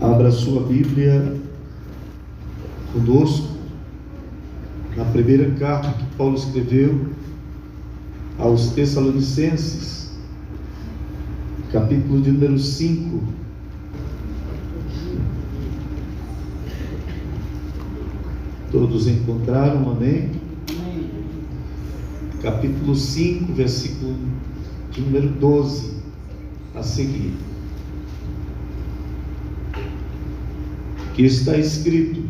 Abra sua Bíblia conosco na primeira carta que Paulo escreveu aos Tessalonicenses, capítulo de número 5. Todos encontraram, amém? Capítulo 5, versículo de número 12 a seguir, que está escrito: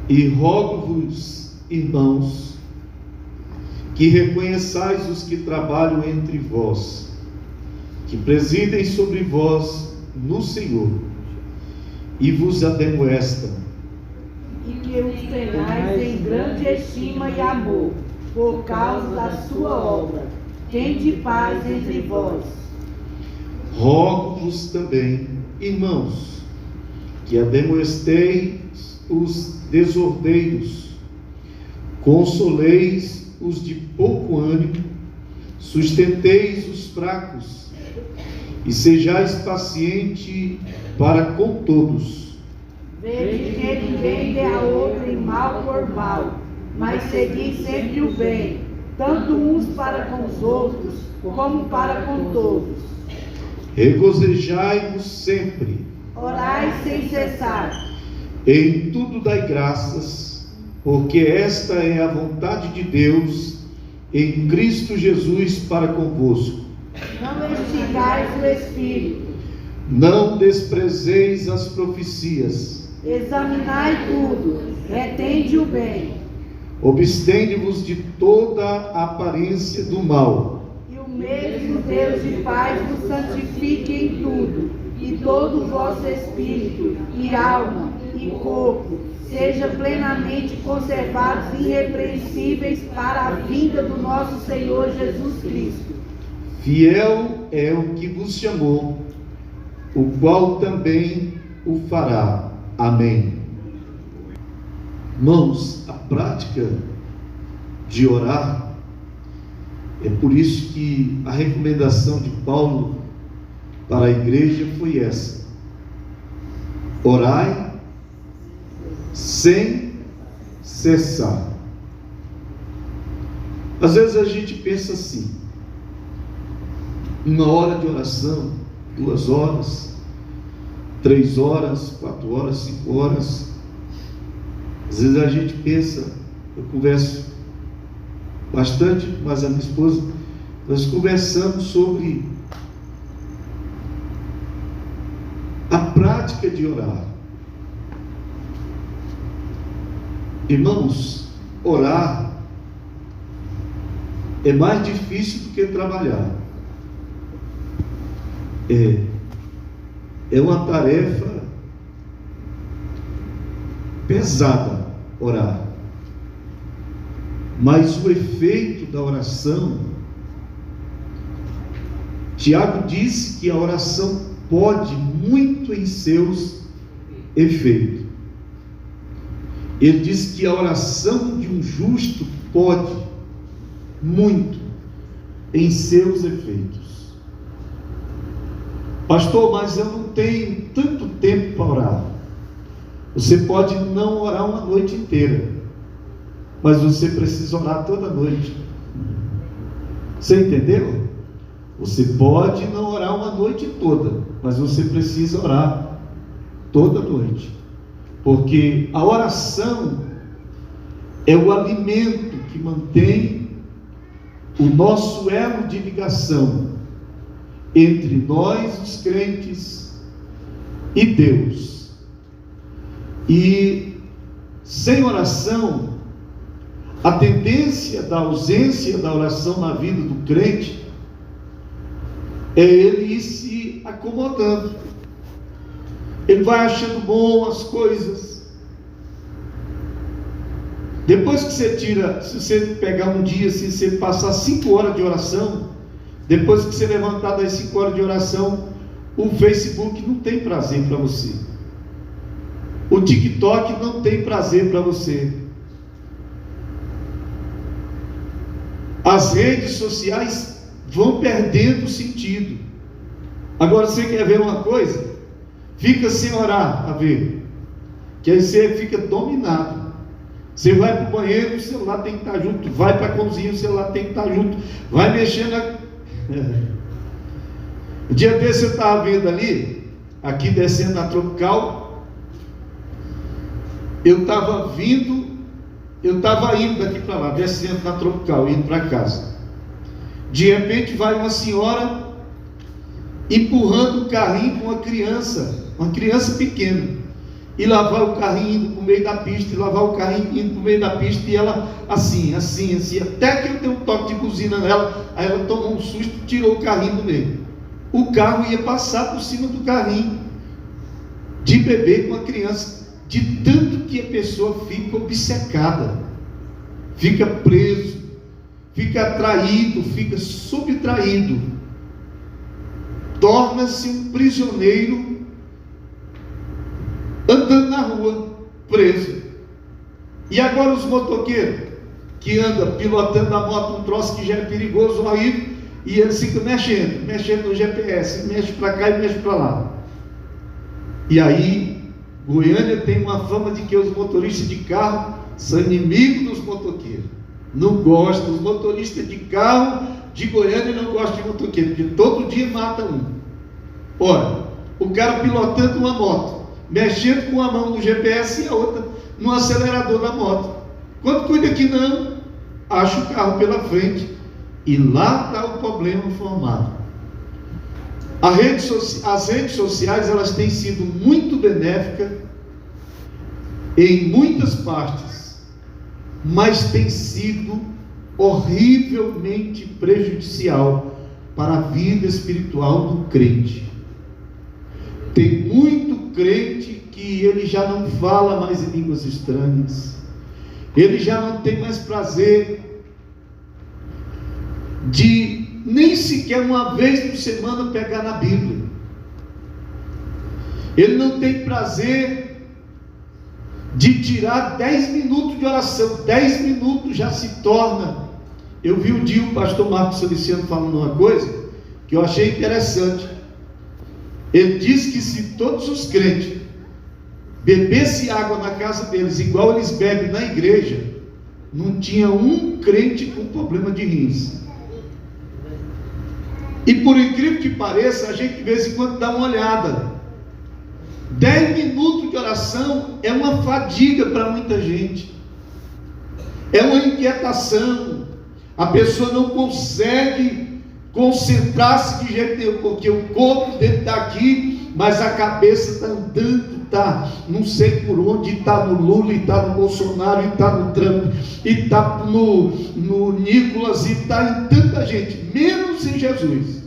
E rogo-vos, irmãos, que reconheçais os que trabalham entre vós, que presidem sobre vós no Senhor, e vos ademoestam, e que os tenhais em grande estima e amor, por causa da sua obra. Tende paz entre vós. Rogo-vos também, irmãos, que ademoesteis os desordeiros, consoleis os de pouco ânimo, sustenteis os fracos, e sejais paciente para com todos. Vede que ninguém dê a outro mal por mal, mas segui sempre o bem, tanto uns para com os outros, como para com todos. Regozijai-vos sempre, Orai sem cessar, em tudo dai graças, porque esta é a vontade de Deus em Cristo Jesus para convosco. não extingais o Espírito, Não desprezeis as profecias, examinai tudo, retende o bem, abstende-vos de toda a aparência do mal, e o mesmo Deus de paz vos santifique em tudo, e todo o vosso espírito, e alma, e corpo, seja plenamente conservados irrepreensíveis para a vinda do nosso Senhor Jesus Cristo. Fiel é o que vos chamou, o qual também o fará. Amém. Irmãos, a prática de orar, é por isso que a recomendação de Paulo para a igreja foi essa: orai sem cessar. Às vezes a gente pensa assim: 1 hora de oração, 2 horas, 3 horas, 4 horas, 5 horas. Às vezes a gente pensa, eu converso bastante, mas a minha esposa, nós conversamos sobre a prática de orar. Irmãos, orar é mais difícil do que trabalhar. É uma tarefa pesada orar, mas o efeito da oração, Tiago disse que a oração pode muito em seus efeitos. Ele diz que a oração de um justo pode muito em seus efeitos. Pastor, mas eu não tenho tanto tempo para orar. Você pode não orar uma noite inteira, mas você precisa orar toda noite. Você entendeu? Você pode não orar uma noite toda, mas você precisa orar toda noite, porque a oração é o alimento que mantém o nosso elo de ligação entre nós, os crentes, e Deus. E sem oração, a tendência da ausência da oração na vida do crente é ele ir se acomodando. Ele vai achando bom as coisas. Depois que você tira, se você pegar um dia, se você passar 5 horas de oração, depois que você levantar das 5 horas de oração, o Facebook não tem prazer para você. O TikTok não tem prazer para você. As redes sociais vão perdendo sentido. Agora você quer ver uma coisa? Fica sem orar a ver, que aí você fica dominado. Você vai para o banheiro, o celular tem que estar junto. Vai para a cozinha, o celular tem que estar junto. Vai mexendo O dia desse eu estava vendo ali, aqui descendo na Tropical, eu estava indo daqui para lá, descendo na Tropical, indo para casa. De repente vai uma senhora empurrando o carrinho com uma criança pequena. E lá vai o carrinho indo para o meio da pista, e lá vai o carrinho indo para o meio da pista, e ela assim, até que eu dei um toque de buzina nela, aí ela tomou um susto e tirou o carrinho do meio. O carro ia passar por cima do carrinho, de bebê com a criança, de tanto que a pessoa fica obcecada, fica preso, fica atraído, fica subtraído, torna-se um prisioneiro andando na rua, preso. E agora os motoqueiros que andam pilotando a moto, um troço que já é perigoso, horrível, e eles ficam mexendo no GPS, mexe para cá e mexe para lá. E aí Goiânia tem uma fama de que os motoristas de carro são inimigos dos motoqueiros. Não gostam, os motoristas de carro de Goiânia não gostam de motoqueiro, porque todo dia mata um. Ora, o cara pilotando uma moto, mexendo com a mão no GPS e a outra no acelerador da moto. Quando cuida que não, acha o carro pela frente e lá está o problema formado. As redes sociais, elas têm sido muito benéficas em muitas partes, mas tem sido horrivelmente prejudicial para a vida espiritual do crente. Tem muito crente que ele já não fala mais em línguas estranhas, ele já não tem mais prazer de nem sequer uma vez por semana pegar na Bíblia. Ele não tem prazer de tirar 10 minutos de oração. 10 minutos já se torna. Eu vi um dia o pastor Marcos Feliciano falando uma coisa que eu achei interessante. Ele disse que se todos os crentes bebessem água na casa deles igual eles bebem na igreja, não tinha um crente com problema de rins. E por incrível que pareça, a gente de vez em quando dá uma olhada. 10 minutos de oração é uma fadiga para muita gente, é uma inquietação. A pessoa não consegue concentrar-se de jeito nenhum, porque o corpo dele está aqui, mas a cabeça está andando, está não sei por onde, está no Lula, está no Bolsonaro, está no Trump, está no Nicolas, e está em tanta gente, menos em Jesus.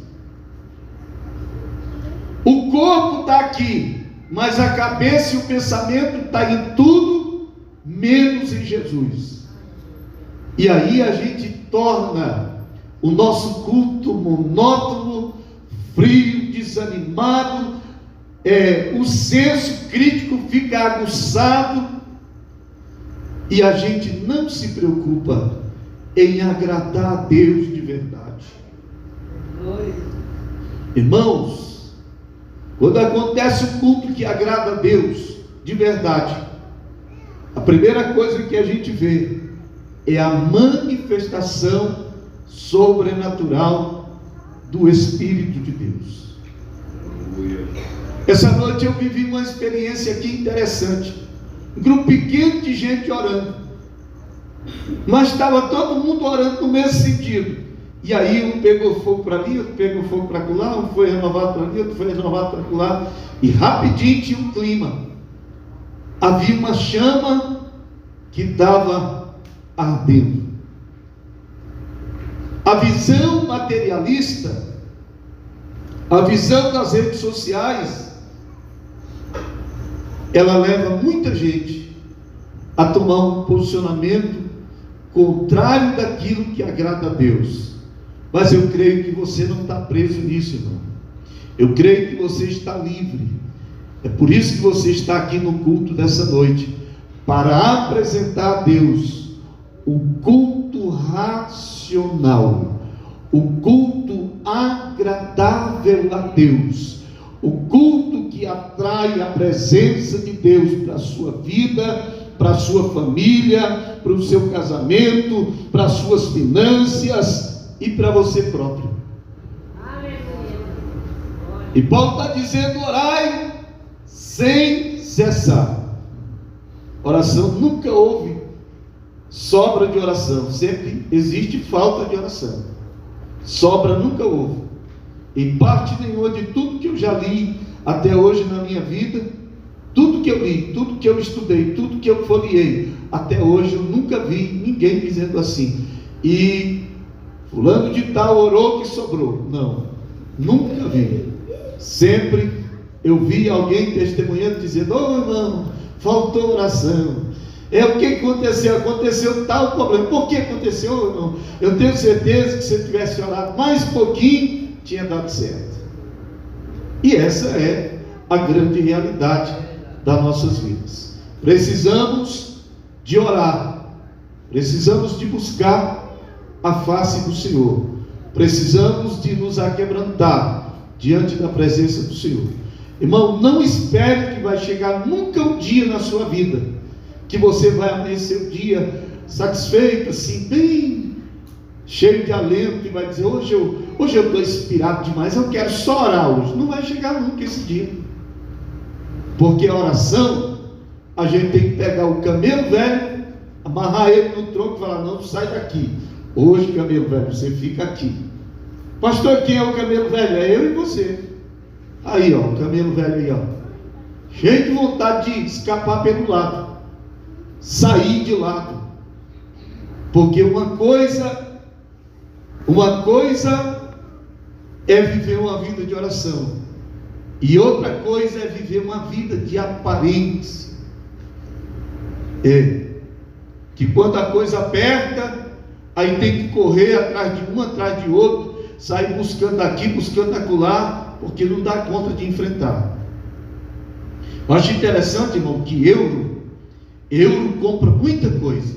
O corpo está aqui, mas a cabeça e o pensamento está em tudo, menos em Jesus. E aí a gente torna o nosso culto monótono, frio, desanimado, o senso crítico fica aguçado, e a gente não se preocupa em agradar a Deus de verdade. Irmãos, quando acontece um culto que agrada a Deus de verdade, a primeira coisa que a gente vê é a manifestação sobrenatural do Espírito de Deus. Essa noite eu vivi uma experiência aqui interessante. Um grupo pequeno de gente orando, mas estava todo mundo orando no mesmo sentido. E aí um pegou fogo para ali, outro pegou fogo para lá, um foi renovado para ali, outro foi renovado para lá, e rapidinho tinha um clima. Havia uma chama que estava ardendo. A visão materialista, a visão das redes sociais, ela leva muita gente a tomar um posicionamento contrário daquilo que agrada a Deus. Mas eu creio que você não está preso nisso, irmão. Eu creio que você está livre. É por isso que você está aqui no culto dessa noite, para apresentar a Deus o culto racional, o culto agradável a Deus, o culto que atrai a presença de Deus para a sua vida, para a sua família, para o seu casamento, para as suas finanças e para você próprio. E Paulo está dizendo: orai sem cessar. Oração nunca houve sobra de oração, sempre existe falta de oração. Sobra nunca houve. Em parte nenhuma de tudo que eu já li até hoje na minha vida, tudo que eu li, tudo que eu estudei, tudo que eu folheei, até hoje eu nunca vi ninguém dizendo assim: e fulano de tal orou que sobrou. Não, nunca vi. Sempre eu vi alguém testemunhando, dizendo: ô irmão, faltou oração. O que aconteceu? Aconteceu tal problema. Por que aconteceu, irmão? Eu tenho certeza que se eu tivesse orado mais um pouquinho, tinha dado certo. E essa é a grande realidade das nossas vidas. Precisamos de orar, precisamos de buscar a face do Senhor, precisamos de nos aquebrantar diante da presença do Senhor. Irmão, não espere que vai chegar nunca um dia na sua vida que você vai amanhecer o dia satisfeito, assim, bem cheio de alento, e vai dizer: hoje eu estou inspirado demais, eu quero só orar hoje. Não vai chegar nunca esse dia, porque a oração, a gente tem que pegar o camelo velho, amarrar ele no tronco e falar: não, sai daqui, hoje camelo velho, você fica aqui. Pastor, quem é o camelo velho? É eu e você. Aí, ó, o camelo velho aí, ó, cheio de vontade de escapar pelo lado, sair de lado, porque uma coisa é viver uma vida de oração, e outra coisa é viver uma vida de aparência. Que quando a coisa aperta, aí tem que correr atrás de um, atrás de outro, sair buscando aqui, buscando acolá, porque não dá conta de enfrentar. Eu acho interessante, irmão, que euro compra muita coisa,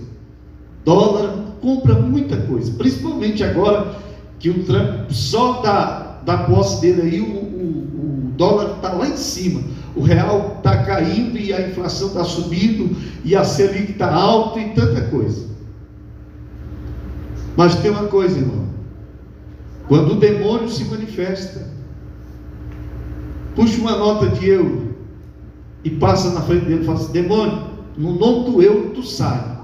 dólar compra muita coisa, principalmente agora que o Trump, só da posse dele aí, o dólar está lá em cima, o real está caindo e a inflação está subindo e a Selic está alta e tanta coisa. Mas tem uma coisa, irmão: quando o demônio se manifesta, puxa uma nota de euro e passa na frente dele e fala assim: demônio, no nome do euro tu sai,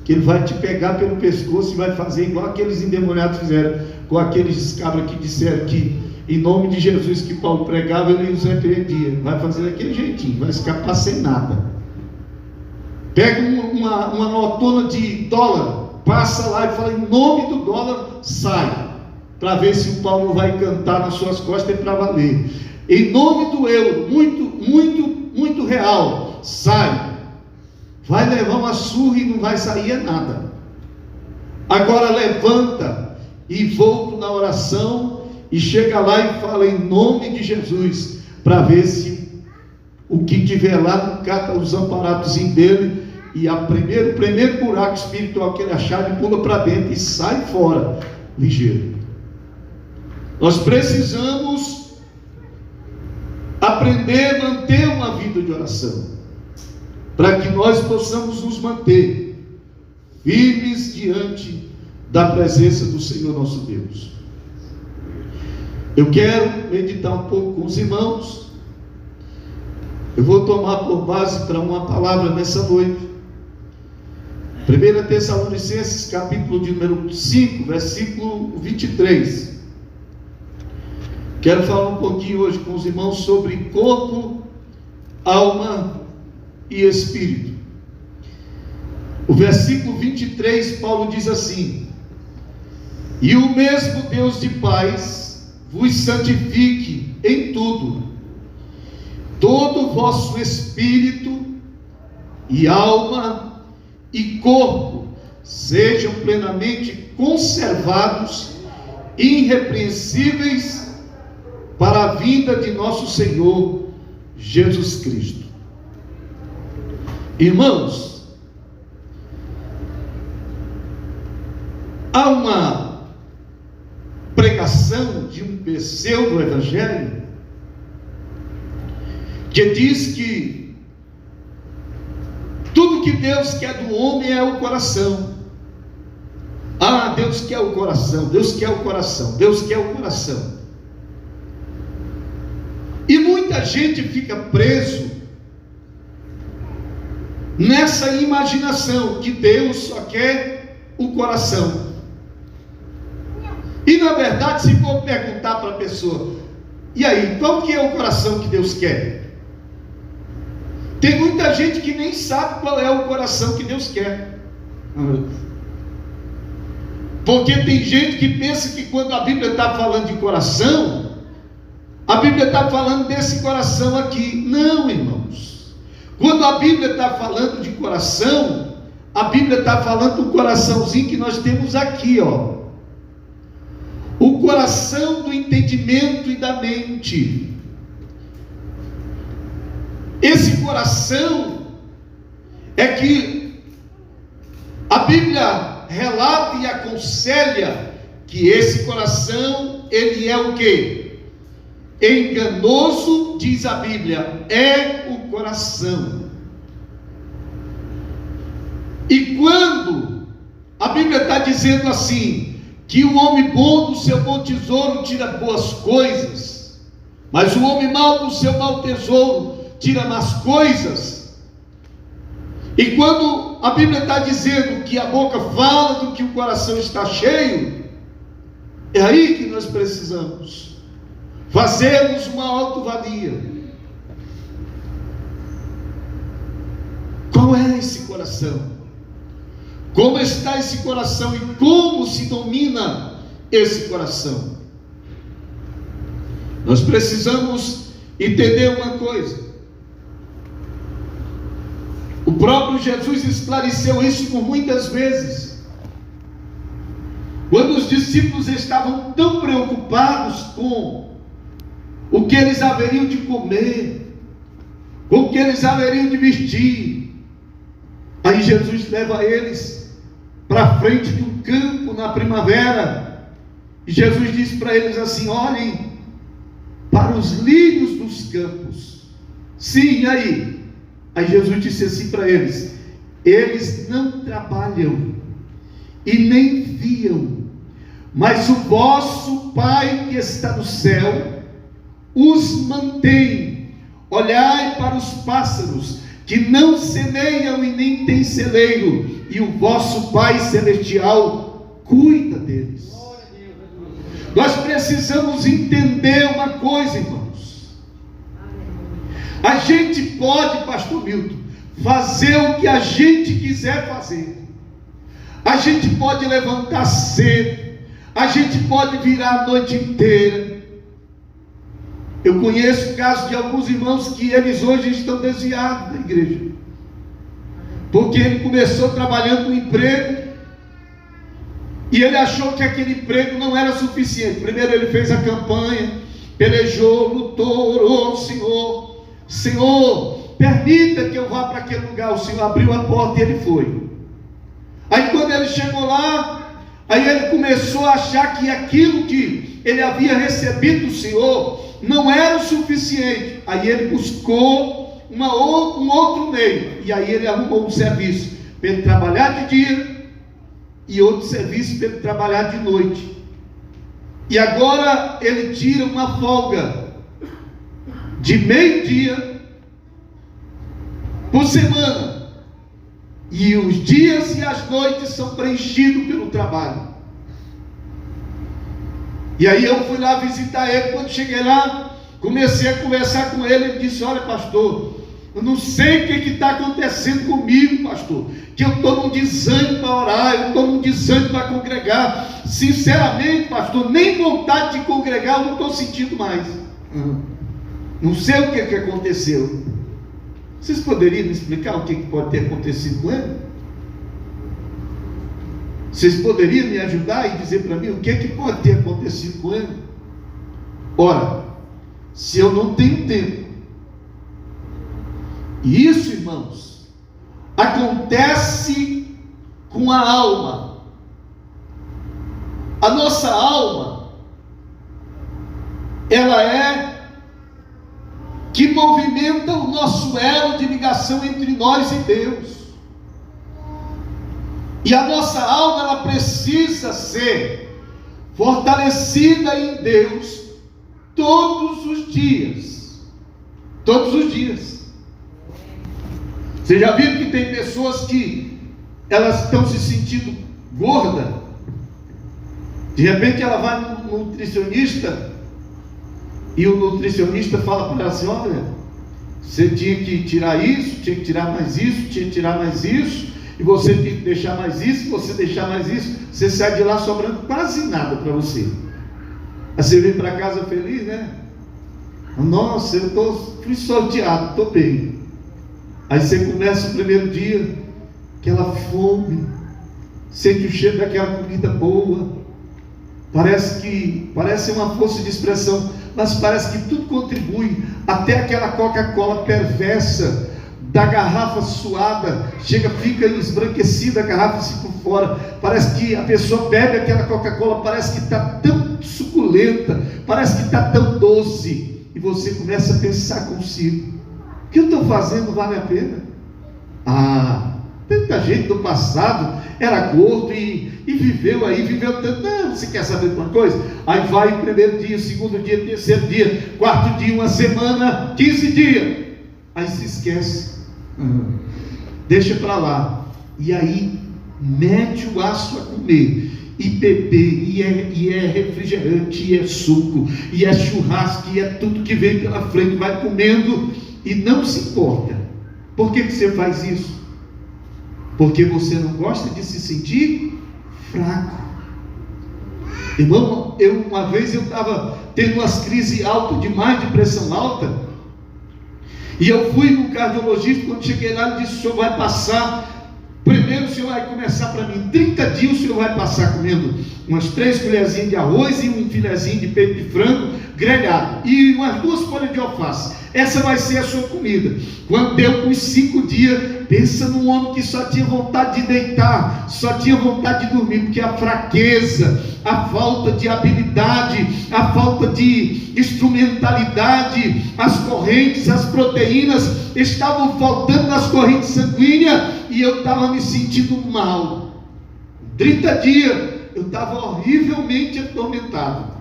que ele vai te pegar pelo pescoço e vai fazer igual aqueles endemoniados fizeram com aqueles cabras que disseram que em nome de Jesus que Paulo pregava, ele os repreendia. Vai fazer daquele jeitinho, vai escapar sem nada. Pega uma notona de dólar, passa lá e fala: em nome do dólar, sai, para ver se o Paulo vai cantar nas suas costas e para valer. Em nome do euro, muito real, sai. Vai levar uma surra e não vai sair nada. Agora levanta e volta na oração e chega lá e fala: em nome de Jesus, para ver se o que tiver lá não cata os amparados dele, e o primeiro buraco espiritual que ele achar, ele pula para dentro e sai fora ligeiro. Nós precisamos aprender a manter uma vida de oração, para que nós possamos nos manter firmes diante da presença do Senhor nosso Deus. Eu quero meditar um pouco com os irmãos. Eu vou tomar por base para uma palavra nessa noite 1 Tessalonicenses, capítulo de número 5, versículo 23. Quero falar um pouquinho hoje com os irmãos sobre corpo, alma e espírito. O versículo 23, Paulo diz assim: e o mesmo Deus de paz vos santifique em tudo, todo o vosso espírito e alma e corpo sejam plenamente conservados, irrepreensíveis, para a vinda de nosso Senhor Jesus Cristo. Irmãos, há uma pregação pregação de um pseudo-evangelho que diz que tudo que Deus quer do homem é o coração. Ah, Deus quer o coração, Deus quer o coração, Deus quer o coração. E muita gente fica preso nessa imaginação que Deus só quer o coração. E na verdade, se for perguntar para a pessoa, e aí, qual que é o coração que Deus quer? Tem muita gente que nem sabe qual é o coração que Deus quer. Porque tem gente que pensa que quando a Bíblia está falando de coração, a Bíblia está falando desse coração aqui. Não, irmãos. Quando a Bíblia está falando de coração, a Bíblia está falando do coraçãozinho que nós temos aqui, ó. O coração do entendimento e da mente. Esse coração é que a Bíblia relata e aconselha que esse coração, ele é o quê? Enganoso, diz a Bíblia, é o coração. E quando a Bíblia está dizendo assim, que o homem bom do seu bom tesouro tira boas coisas, mas o homem mau do seu mau tesouro tira más coisas. E quando a Bíblia está dizendo que a boca fala do que o coração está cheio, é aí que nós precisamos fazermos uma autoavalia. Qual é esse coração? Como está esse coração e como se domina esse coração? Nós precisamos entender uma coisa. O próprio Jesus esclareceu isso por muitas vezes. Quando os discípulos estavam tão preocupados com o que eles haveriam de comer, com o que eles haveriam de vestir, aí Jesus leva eles para a frente de um campo na primavera, e Jesus diz para eles assim: olhem para os lírios dos campos. Sim, aí Jesus disse assim para eles: eles não trabalham e nem fiam, mas o vosso Pai que está no céu os mantém. Olhai para os pássaros, que não semeiam e nem têm celeiro, e o vosso Pai celestial cuida deles. Nós precisamos entender uma coisa, irmãos. A gente pode, pastor Milton, fazer o que a gente quiser fazer. A gente pode levantar cedo, a gente pode virar a noite inteira. Eu conheço casos de alguns irmãos que eles hoje estão desviados da igreja, porque ele começou trabalhando no emprego e ele achou que aquele emprego não era suficiente. Primeiro ele fez a campanha, pelejou, lutou, orou: Senhor, permita que eu vá para aquele lugar. O Senhor abriu a porta e ele foi. Aí quando ele chegou lá, aí ele começou a achar que aquilo que ele havia recebido do Senhor não era o suficiente. Aí ele buscou um outro meio, e aí ele arrumou um serviço para ele trabalhar de dia e outro serviço para ele trabalhar de noite. E agora ele tira uma folga de meio-dia por semana, e os dias e as noites são preenchidos pelo trabalho. E aí eu fui lá visitar ele. Quando cheguei lá, comecei a conversar com ele. Ele disse: olha, pastor, eu não sei o que está acontecendo comigo, pastor, que eu estou num desânimo para orar, eu estou num desânimo para congregar. Sinceramente, pastor, nem vontade de congregar eu não estou sentindo mais. Não sei o que aconteceu. Vocês poderiam me explicar o que pode ter acontecido com ele? Vocês poderiam me ajudar e dizer para mim o que pode ter acontecido com ele? Ora, se eu não tenho tempo, e isso, irmãos, acontece com a alma. A nossa alma, ela é que movimenta o nosso elo de ligação entre nós e Deus. E a nossa alma, ela precisa ser fortalecida em Deus todos os dias. Todos os dias. Você já viu que tem pessoas que elas estão se sentindo gorda? De repente ela vai no nutricionista e o nutricionista fala para ela assim: olha, você tinha que tirar isso, tinha que tirar mais isso, tinha que tirar mais isso, e você tem que deixar mais isso, você deixar mais isso, você sai de lá sobrando quase nada para você. Aí você vem para casa feliz, né? Nossa, fui sorteado, estou bem. Aí você começa o primeiro dia, aquela fome, sente o cheiro daquela comida boa, parece uma força de expressão, mas parece que tudo contribui, até aquela Coca-Cola perversa, da garrafa suada, fica esbranquecida a garrafa assim por fora, parece que a pessoa bebe aquela Coca-Cola, parece que está tão suculenta, parece que está tão doce, e você começa a pensar consigo: o que eu estou fazendo vale a pena? Tanta gente do passado era gordo e viveu tanto. Não, você quer saber de uma coisa? Aí vai o primeiro dia, o segundo dia, o terceiro dia, quarto dia, uma semana, 15 dias, aí se esquece, deixa para lá, e aí mete o aço a comer, e beber, e é refrigerante, e é suco, e é churrasco, e é tudo que vem pela frente, vai comendo e não se importa. Por que você faz isso? Porque você não gosta de se sentir fraco. Irmão, uma vez eu estava tendo umas crises altas demais, de pressão alta, e eu fui no cardiologista. Quando cheguei lá, ele disse: o senhor vai passar, primeiro o senhor vai começar para mim, 30 dias o senhor vai passar comendo umas 3 colherzinhas de arroz e um filezinho de peito de frango grelhado, e umas 2 folhas de alface. Essa vai ser a sua comida. Quando deu com os 5 dias, pensa num homem que só tinha vontade de deitar, só tinha vontade de dormir, porque a fraqueza, a falta de habilidade, a falta de instrumentalidade, as correntes, as proteínas estavam faltando nas correntes sanguíneas, e eu estava me sentindo mal. 30 dias eu estava horrivelmente atormentado.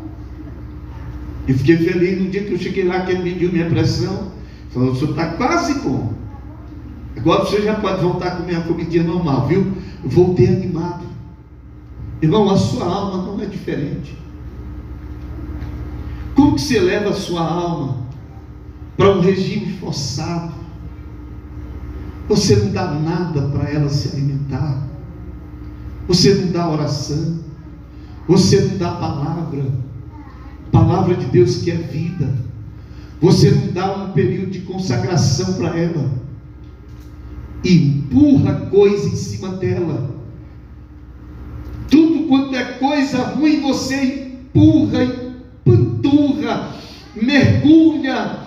E fiquei feliz no dia que eu cheguei lá, que ele mediu minha pressão, falou: o senhor está quase bom, agora você já pode voltar a comer a comidinha normal, viu? Eu voltei animado. Irmão, a sua alma não é diferente. Como que você leva a sua alma para um regime forçado? Você não dá nada para ela se alimentar, você não dá oração, você não dá palavra de Deus que é vida, você não dá um período de consagração para ela, empurra coisa em cima dela, tudo quanto é coisa ruim você empurra, empanturra, mergulha,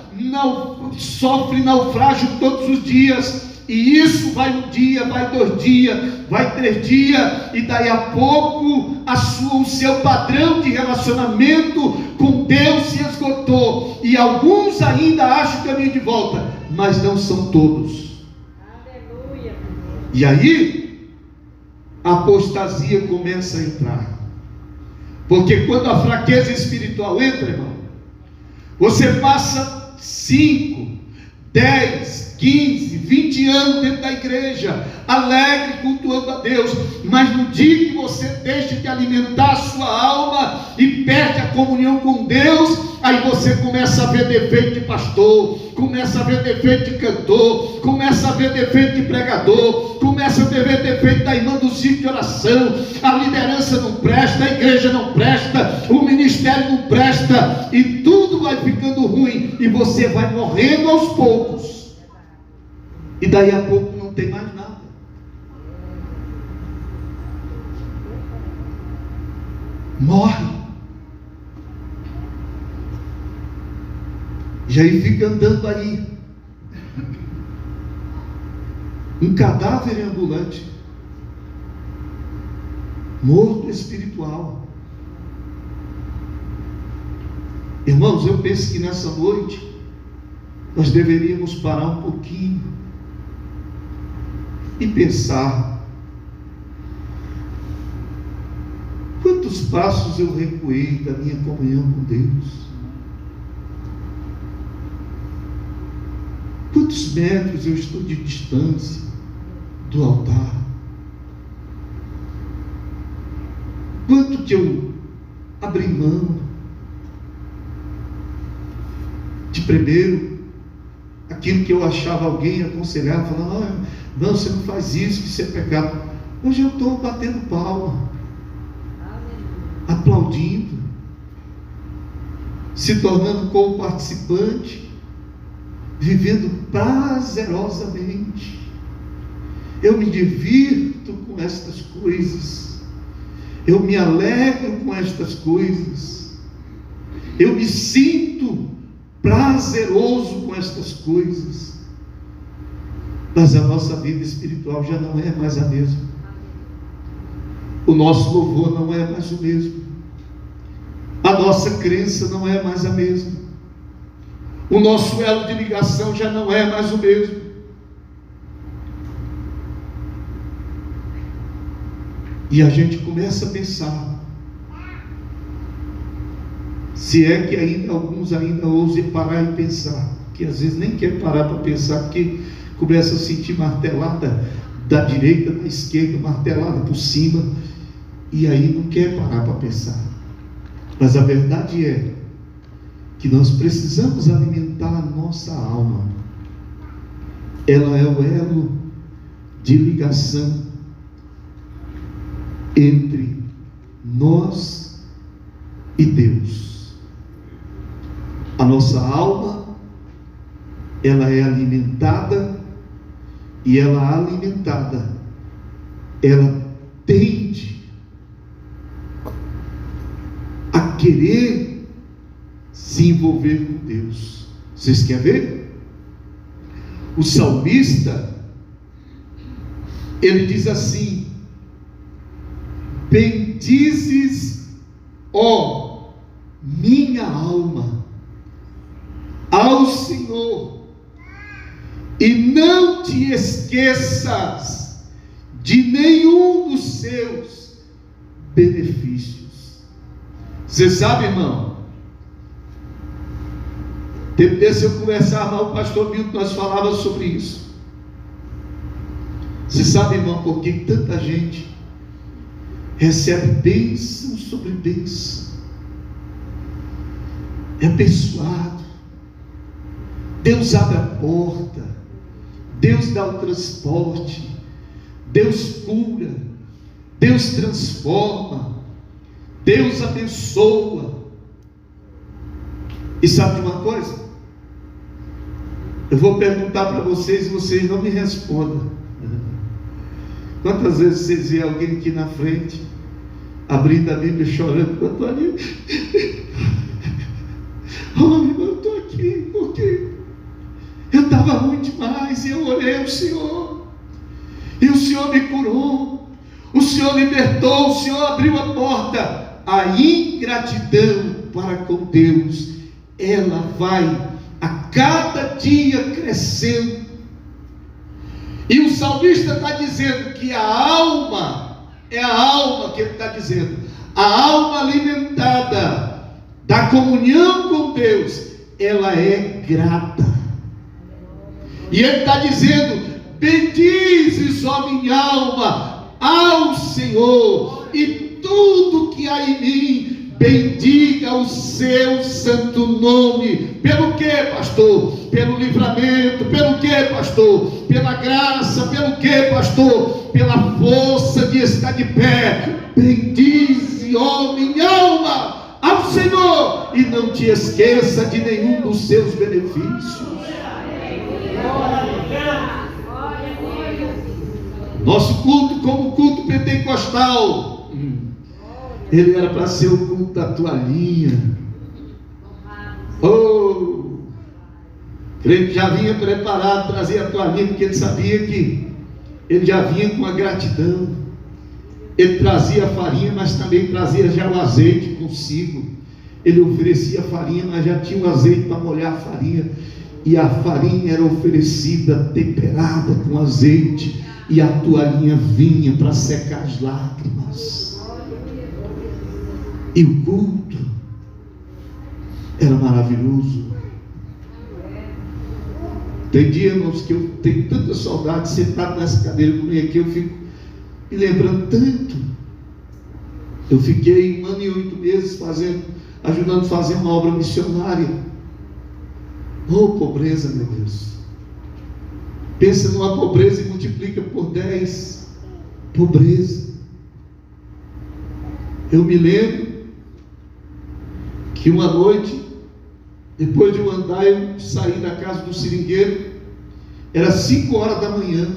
sofre naufrágio todos os dias. E isso vai 1 dia, vai 2 dias, vai 3 dias, e daí a pouco o seu padrão de relacionamento com Deus se esgotou, e alguns ainda acham o caminho de volta, mas não são todos. Aleluia. E aí a apostasia começa a entrar, porque quando a fraqueza espiritual entra, irmão, você passa 5, 10, 15, 20 anos dentro da igreja, alegre, cultuando a Deus, mas no dia que você deixa de alimentar a sua alma e perde a comunhão com Deus, aí você começa a ver defeito de pastor, começa a ver defeito de cantor, começa a ver defeito de pregador, começa a ver defeito da irmã do ciclo de oração, a liderança não presta, a igreja não presta, o ministério não presta, e tudo vai ficando ruim, e você vai morrendo aos poucos, e daí a pouco não tem mais nada. Morre. E aí fica andando aí, um cadáver ambulante, morto espiritual. Irmãos, eu penso que nessa noite nós deveríamos parar um pouquinho e pensar: quantos passos eu recuei da minha comunhão com Deus? Quantos metros eu estou de distância do altar? Quanto que eu abri mão de primeiro aquilo que eu achava alguém aconselhar, falando: não, você não faz isso, que isso é pecado. Hoje eu estou batendo palma, aplaudindo, se tornando co-participante, vivendo prazerosamente. Eu me divirto com estas coisas, eu me alegro com estas coisas, eu me sinto prazeroso com estas coisas. Mas a nossa vida espiritual já não é mais a mesma. O nosso louvor não é mais o mesmo. A nossa crença não é mais a mesma. O nosso elo de ligação já não é mais o mesmo. E a gente começa a pensar, se é que ainda alguns ainda ousem parar e pensar, que às vezes nem quer parar para pensar, porque começa a sentir martelada da direita, da esquerda, martelada por cima, e aí não quer parar para pensar. Mas a verdade é que nós precisamos alimentar a nossa alma. Ela é o elo de ligação entre nós e Deus. A nossa alma, ela é alimentada, e ela alimentada, ela tende a querer se envolver com Deus. Vocês querem ver? O salmista, ele diz assim: bendizes, ó minha alma, ao Senhor, e não te esqueças de nenhum dos seus benefícios. Você sabe, irmão, tempo desse eu conversava com o pastor Milton, nós falávamos sobre isso. Você sabe, irmão, por que tanta gente recebe bênção sobre bênção, é abençoado, Deus abre a porta, Deus dá o transporte, Deus cura, Deus transforma, Deus abençoa. E sabe de uma coisa? Eu vou perguntar para vocês e vocês não me respondam. Quantas vezes vocês veem alguém aqui na frente, abrindo a Bíblia e chorando com a tua Bíblia? Oh, eu estou aqui porque eu estava ruim demais e eu orei ao Senhor, e o Senhor me curou, o Senhor libertou, o Senhor abriu a porta. A ingratidão para com Deus, ela vai a cada dia crescendo. E o salmista está dizendo que a alma, é a alma que ele está dizendo, a alma alimentada da comunhão com Deus, ela é grata. E ele está dizendo: bendizes, ó minha alma, ao Senhor, e tudo que há em mim, bendiga o seu santo nome. Pelo que, pastor? Pelo livramento. Pelo que, pastor? Pela graça. Pelo que, pastor? Pela força de estar de pé. Bendize, ó minha alma, ao Senhor, e não te esqueça de nenhum dos seus benefícios. Nosso culto, como culto pentecostal, ele era para ser o culto da toalhinha. Oh, ele já vinha preparado, trazia a toalhinha, porque ele sabia que ele já vinha com a gratidão. Ele trazia a farinha, mas também trazia já o azeite consigo. ele oferecia farinha, mas já tinha o azeite para molhar a farinha, e a farinha era oferecida temperada com azeite, e a toalhinha vinha para secar as lágrimas, e o culto era maravilhoso. Tem dia, irmãos, que eu tenho tanta saudade, sentado nessa cadeira comigo aqui, eu fico me lembrando tanto. Eu fiquei 1 ano e 8 meses ajudando a fazer uma obra missionária. Oh, pobreza, meu Deus. Pensa numa pobreza e multiplica por 10. Pobreza. Eu me lembro que uma noite, depois de eu andar, eu saí da casa do seringueiro, era 5 horas da manhã,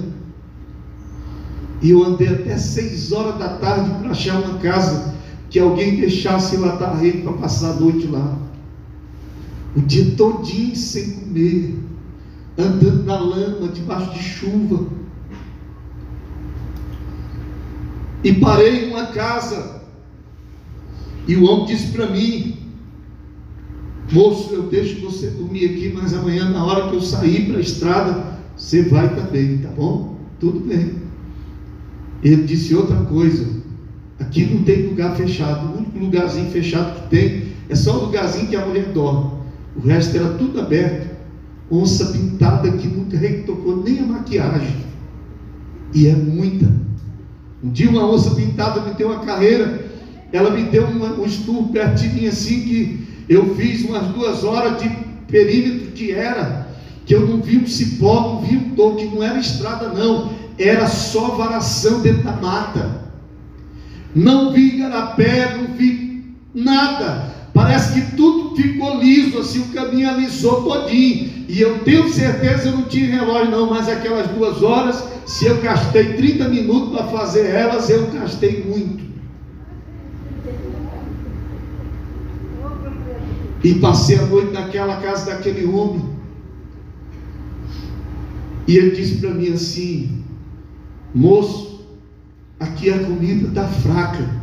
e eu andei até 6 horas da tarde para achar uma casa que alguém deixasse latar a rede para passar a noite lá. O dia todinho sem comer, andando na lama, debaixo de chuva. E parei em uma casa, e o homem disse para mim: moço, eu deixo você dormir aqui, mas amanhã, na hora que eu sair para a estrada, você vai também, tá bom? Tudo bem. Ele disse outra coisa: aqui não tem lugar fechado, o único lugarzinho fechado que tem é só o lugarzinho que a mulher dorme, o resto era tudo aberto. Onça pintada que nunca retocou nem a maquiagem, e é muita. Um dia uma onça pintada me deu uma carreira, ela me deu um estudo perto de mim assim, que eu fiz umas 2 horas de perímetro, que eu não vi um cipó, não vi um toco, que não era estrada não, era só varação dentro da mata. Não vi igarapé, não vi nada. Parece que tudo ficou liso, assim, o caminho alisou todinho. E eu tenho certeza, eu não tinha relógio não, mas aquelas 2 horas, se eu gastei 30 minutos para fazer elas, eu gastei muito. E passei a noite naquela casa daquele homem. E ele disse para mim assim: moço, aqui a comida está fraca.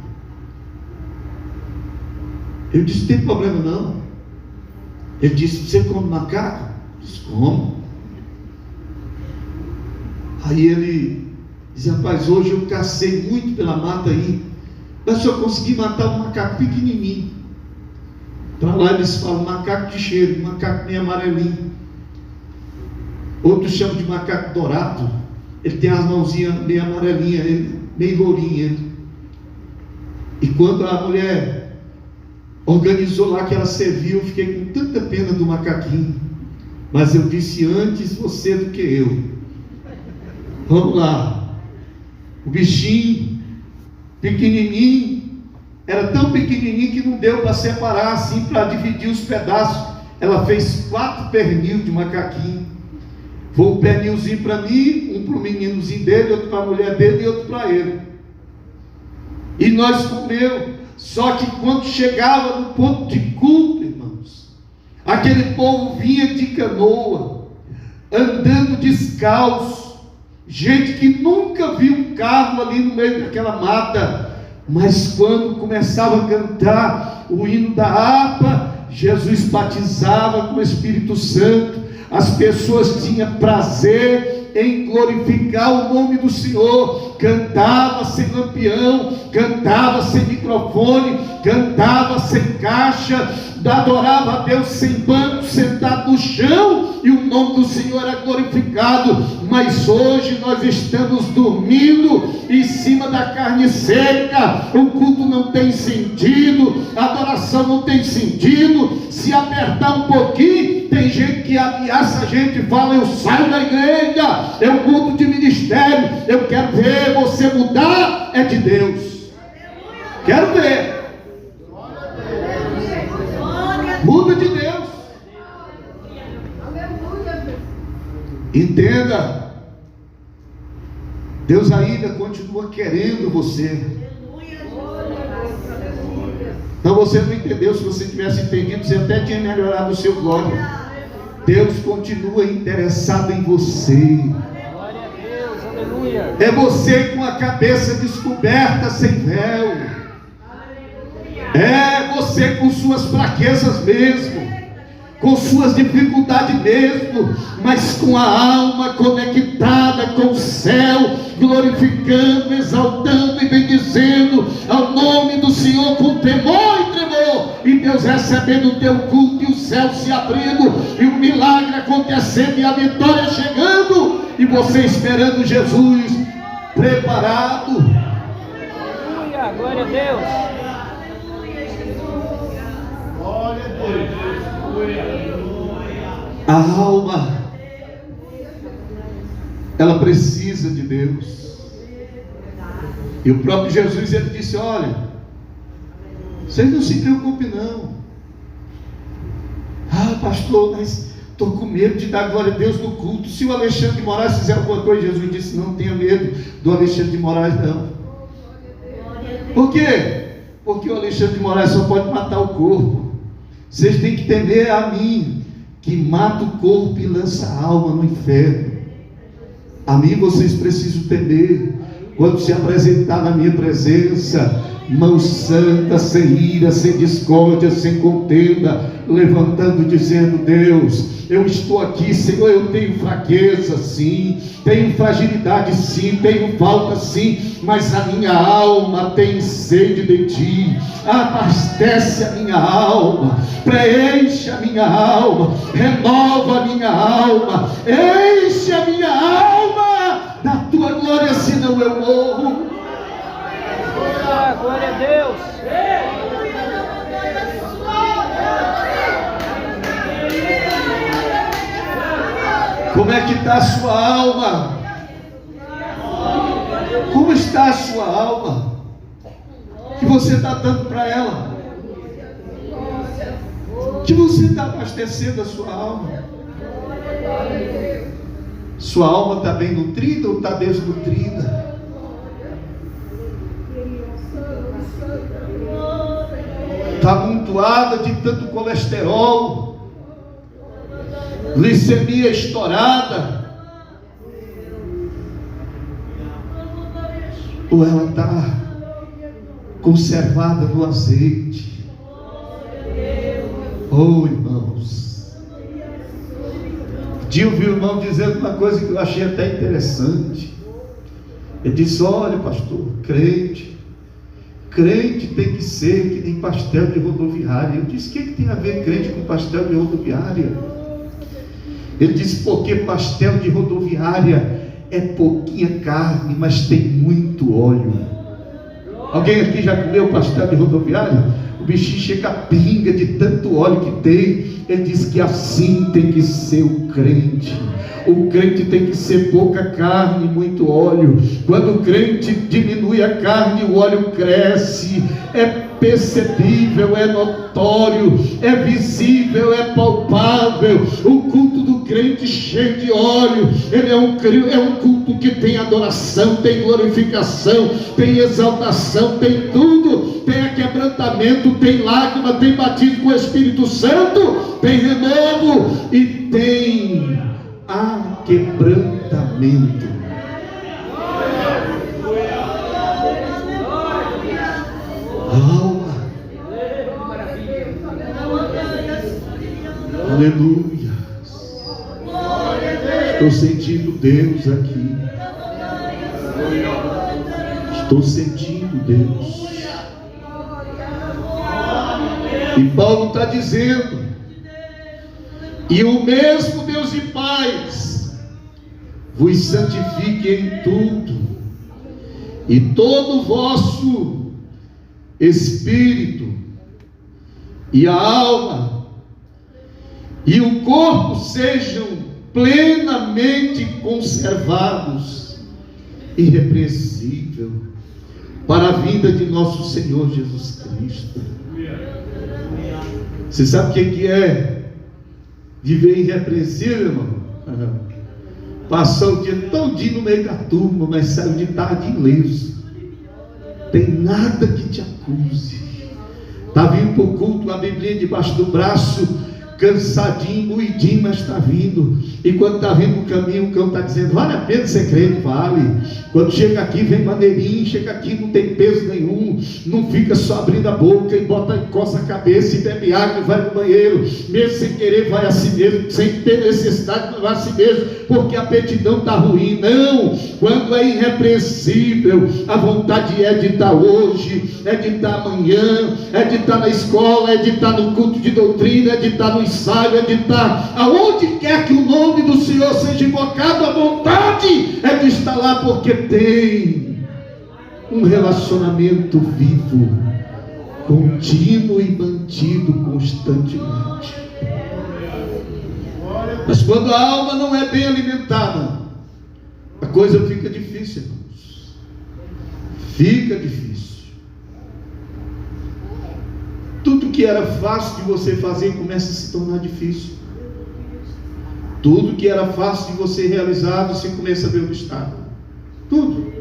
Eu disse: tem problema não. Ele disse: você come macaco? Eu disse: como? Aí ele disse: rapaz, hoje eu cacei muito pela mata aí, mas só consegui matar um macaco pequenininho. Para lá eles falam macaco de cheiro, macaco meio amarelinho. Outros chamam de macaco dourado. Ele tem as mãozinhas meio amarelinhas, meio lourinha. E quando a mulher organizou lá que ela serviu, eu fiquei com tanta pena do macaquinho. Mas eu disse: antes você do que eu. Vamos lá. O bichinho, pequenininho, era tão pequenininho que não deu para separar assim, para dividir os pedaços. Ela fez 4 pernil de macaquinho. Foi um pernilzinho para mim, um para o meninozinho dele, outro para a mulher dele e outro para ele. E nós comemos. Só que quando chegava no ponto de culto, irmãos, aquele povo vinha de canoa, andando descalço, gente que nunca viu um carro ali no meio daquela mata. Mas quando começava a cantar o hino da harpa, Jesus batizava com o Espírito Santo, as pessoas tinham prazer em glorificar o nome do Senhor, cantava sem lampião, cantava sem microfone, cantava sem caixa, adorava a Deus sem banco, sentado no chão, e o nome do Senhor era glorificado. Mas hoje nós estamos dormindo em cima da carne seca, o culto não tem sentido, a adoração não tem sentido. Se apertar um pouquinho, tem gente que ameaça a gente e fala: eu saio da igreja, é um culto de ministério. Eu quero ver você mudar, é de Deus. Quero ver. Muda de Deus. Entenda, Deus ainda continua querendo você. Então você não entendeu. Se você tivesse entendido, você até tinha melhorado o seu glória. Deus continua interessado em você. É você com a cabeça descoberta, sem véu. É você com suas fraquezas mesmo, com suas dificuldades mesmo, mas com a alma conectada com o céu, glorificando, exaltando e bendizendo ao nome do Senhor com temor e tremor, e Deus recebendo o teu culto, e o céu se abrindo, e o milagre acontecendo, e a vitória chegando, e você esperando Jesus preparado. Aleluia, glória a Deus. Glória a Deus. A alma, ela precisa de Deus. E o próprio Jesus, ele disse: olha, vocês não se preocupem não. Ah, pastor, mas estou com medo de dar glória a Deus no culto. Se o Alexandre de Moraes fizer alguma coisa, Jesus disse: não tenha medo do Alexandre de Moraes não. Por quê? Porque o Alexandre de Moraes só pode matar o corpo. Vocês têm que temer a mim, que mata o corpo e lança a alma no inferno. A mim vocês precisam temer. Quando se apresentar na minha presença, mão santa, sem ira, sem discórdia, sem contenda, levantando, dizendo: Deus, eu estou aqui, Senhor, eu tenho fraqueza sim, tenho fragilidade sim, tenho falta sim, mas a minha alma tem sede de Ti. Abastece a minha alma, preenche a minha alma, renova a minha alma, enche a minha alma da Tua glória, senão eu morro. Glória a Deus. Como é que está a sua alma? Como está a sua alma? Que você está dando para ela? Que você está abastecendo a sua alma? Sua alma está bem nutrida ou está desnutrida? Está amontoada de tanto colesterol, glicemia estourada, ou ela está conservada no azeite? Oh, irmãos, eu vi o irmão dizendo uma coisa que eu achei até interessante. Ele disse: olha, pastor, crente tem que ser que nem pastel de rodoviária. Eu disse: o que tem a ver crente com pastel de rodoviária? Ele disse: porque pastel de rodoviária é pouquinha carne, mas tem muito óleo. Alguém aqui já comeu pastel de rodoviária? O bichinho chega a pinga de tanto óleo que tem. Ele diz que assim tem que ser o crente. O crente tem que ser pouca carne e muito óleo. Quando o crente diminui a carne, o óleo cresce. É percebível, é notório, é visível, é palpável. O culto do crente cheio de óleo, ele é um culto que tem adoração, tem glorificação, tem exaltação, tem tudo. Tem quebrantamento, tem lágrima, tem batismo com o Espírito Santo, tem renovo e tem aquebrantamento. Alma. Aleluia. Estou sentindo Deus aqui. Estou sentindo Deus. E Paulo está dizendo: e o mesmo Deus e paz vos santifique em tudo, e todo o vosso espírito, e a alma, e o corpo sejam plenamente conservados, irrepreensível, para a vinda de nosso Senhor Jesus Cristo. Você sabe o que é viver irrepreensível, irmão? Passou o dia todinho no meio da turma, mas saiu de tarde ileso. Tem nada que te acuse. Está vindo para o culto, a Bíblia debaixo do braço, cansadinho, moidinho, mas está vindo. E quando está vindo no caminho, o cão está dizendo: vale a pena ser crente? Vale. Quando chega aqui, vem maneirinho, chega aqui, não tem peso nenhum, não fica só abrindo a boca e coça a cabeça e bebe água e vai no banheiro, mesmo sem querer, vai a si mesmo, sem ter necessidade, vai a si mesmo, porque a aptidão está ruim. Não, quando é irrepreensível, a vontade é de estar hoje, é de estar amanhã, é de estar na escola, é de estar no culto de doutrina, é de estar no ensaio, é de estar aonde quer que o nome do Senhor seja invocado. A vontade é de estar lá, porque tem um relacionamento vivo, contínuo e mantido constantemente. Mas quando a alma não é bem alimentada, a coisa fica difícil, irmãos. Fica difícil. Tudo que era fácil de você fazer começa a se tornar difícil. Tudo que era fácil de você realizar, você começa a ver obstáculo. Tudo.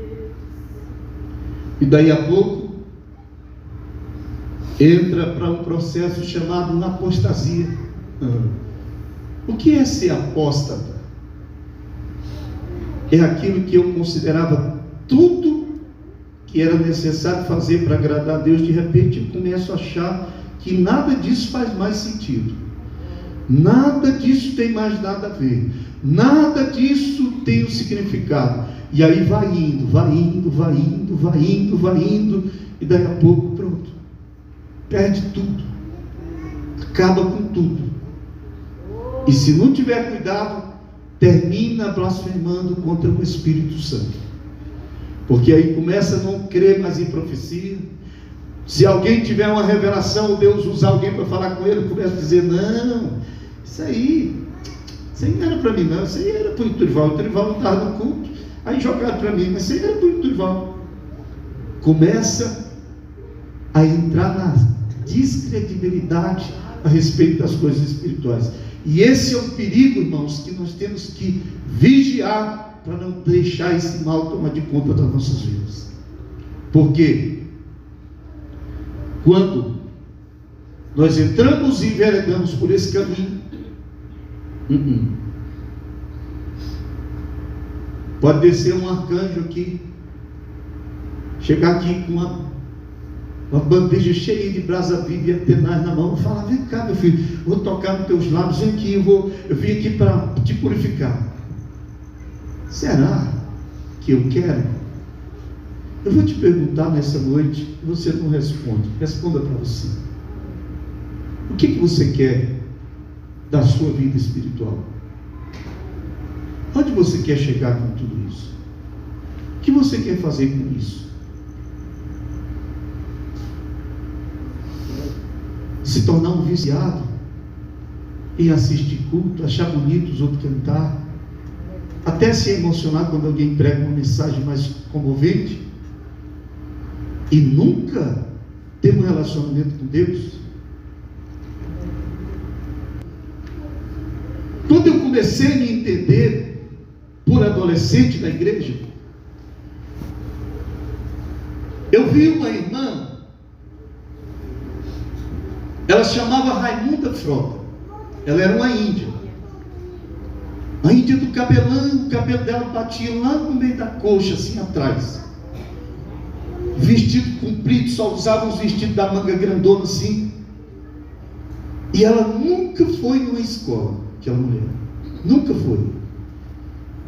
E daí a pouco entra para um processo chamado apostasia. O que é ser apóstata? É aquilo que eu considerava tudo que era necessário fazer para agradar a Deus. De repente eu começo a achar que nada disso faz mais sentido, nada disso tem mais nada a ver, nada disso tem um significado. E aí vai indo, e daí a pouco, pronto, perde tudo, acaba com tudo. E se não tiver cuidado, termina blasfemando contra o Espírito Santo, porque aí começa a não crer mais em profecia. Se alguém tiver uma revelação, Deus usar alguém para falar com ele, começa a dizer: não, isso aí não era para mim não, isso aí era para o Turival não estava no culto, aí jogaram para mim, mas isso aí era para o Turival. Começa a entrar na descredibilidade a respeito das coisas espirituais. E esse é um perigo, irmãos, que nós temos que vigiar para não deixar esse mal tomar de conta das nossas vidas. Porque quando nós entramos e enveredamos por esse caminho, pode descer um arcanjo aqui, chegar aqui com uma bandeja cheia de brasa viva e antenais na mão, e falar: vem cá, meu filho, vou tocar nos teus lábios, vem aqui, eu vim aqui para te purificar. Será que eu quero? Eu vou te perguntar nessa noite, e você não responde. Responda para você. O que você quer da sua vida espiritual? Onde você quer chegar com tudo isso? O que você quer fazer com isso? Se tornar um viciado em assistir culto, achar bonito os outros cantar, até se emocionar quando alguém prega uma mensagem mais comovente, e nunca ter um relacionamento com Deus? Quando eu comecei a me entender por adolescente na igreja, eu vi uma irmã, ela se chamava Raimunda Frota, ela era uma índia, a índia do cabelão, o cabelo dela batia lá no meio da coxa, assim atrás, vestido comprido, só usava os vestidos da manga grandona assim, e ela nunca foi numa escola, aquela mulher, nunca foi.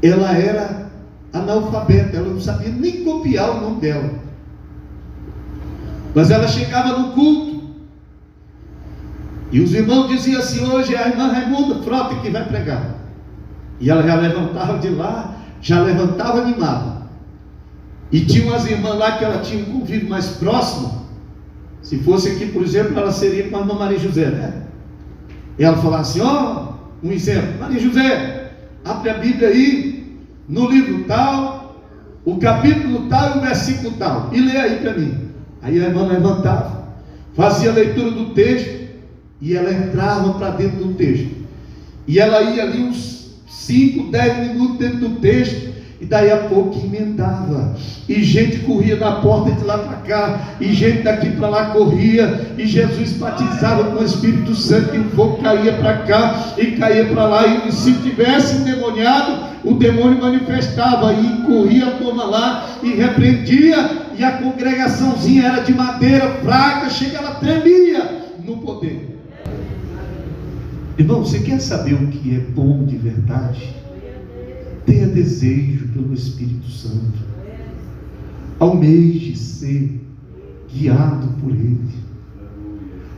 Ela era analfabeta, ela não sabia nem copiar o nome dela, mas ela chegava no culto, e os irmãos diziam assim: hoje é a irmã Raimunda Frota que vai pregar, e ela já levantava de lá, já levantava animada. E tinha umas irmãs lá que ela tinha um convívio mais próximo. Se fosse aqui, por exemplo, ela seria com a irmã Maria José, né? E ela falava assim: um exemplo, Maria José, abre a Bíblia aí, no livro tal, o capítulo tal e o versículo tal, e lê aí para mim. Aí a irmã levantava, fazia a leitura do texto, e ela entrava para dentro do texto, e ela ia ali uns 5, 10 minutos dentro do texto, E daí a pouco emendava, e gente corria da porta de lá para cá, e gente daqui para lá corria, e Jesus batizava com o Espírito Santo, e o fogo caía para cá e caía para lá, e se tivesse endemoniado, o demônio manifestava, e corria a turma lá e repreendia, e a congregaçãozinha era de madeira fraca, chega, ela tremia no poder. Irmão, você quer saber o que é bom de verdade? Tenha desejo pelo Espírito Santo, almeje ser guiado por Ele.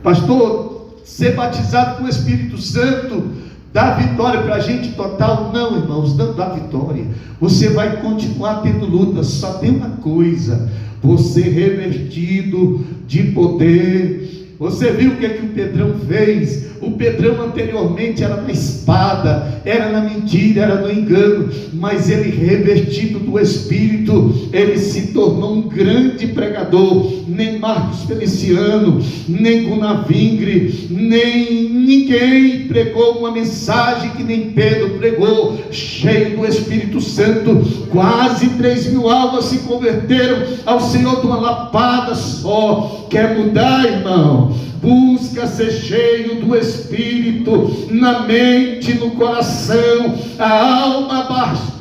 Pastor, ser batizado com o Espírito Santo dá vitória para a gente total? Não, irmãos, não dá vitória. Você vai continuar tendo luta. Só tem uma coisa: você revestido de poder. Você viu o que o Pedrão fez? O Pedrão anteriormente era na espada, era na mentira, era no engano, mas ele, revestido do Espírito, ele se tornou um grande pregador. Nem Marcos Feliciano, nem Gunavingre, nem ninguém pregou uma mensagem que nem Pedro pregou, cheio do Espírito Santo. Quase 3.000 almas se converteram ao Senhor de uma lapada só. Quer mudar, irmão? Busca ser cheio do Espírito, na mente, no coração, a alma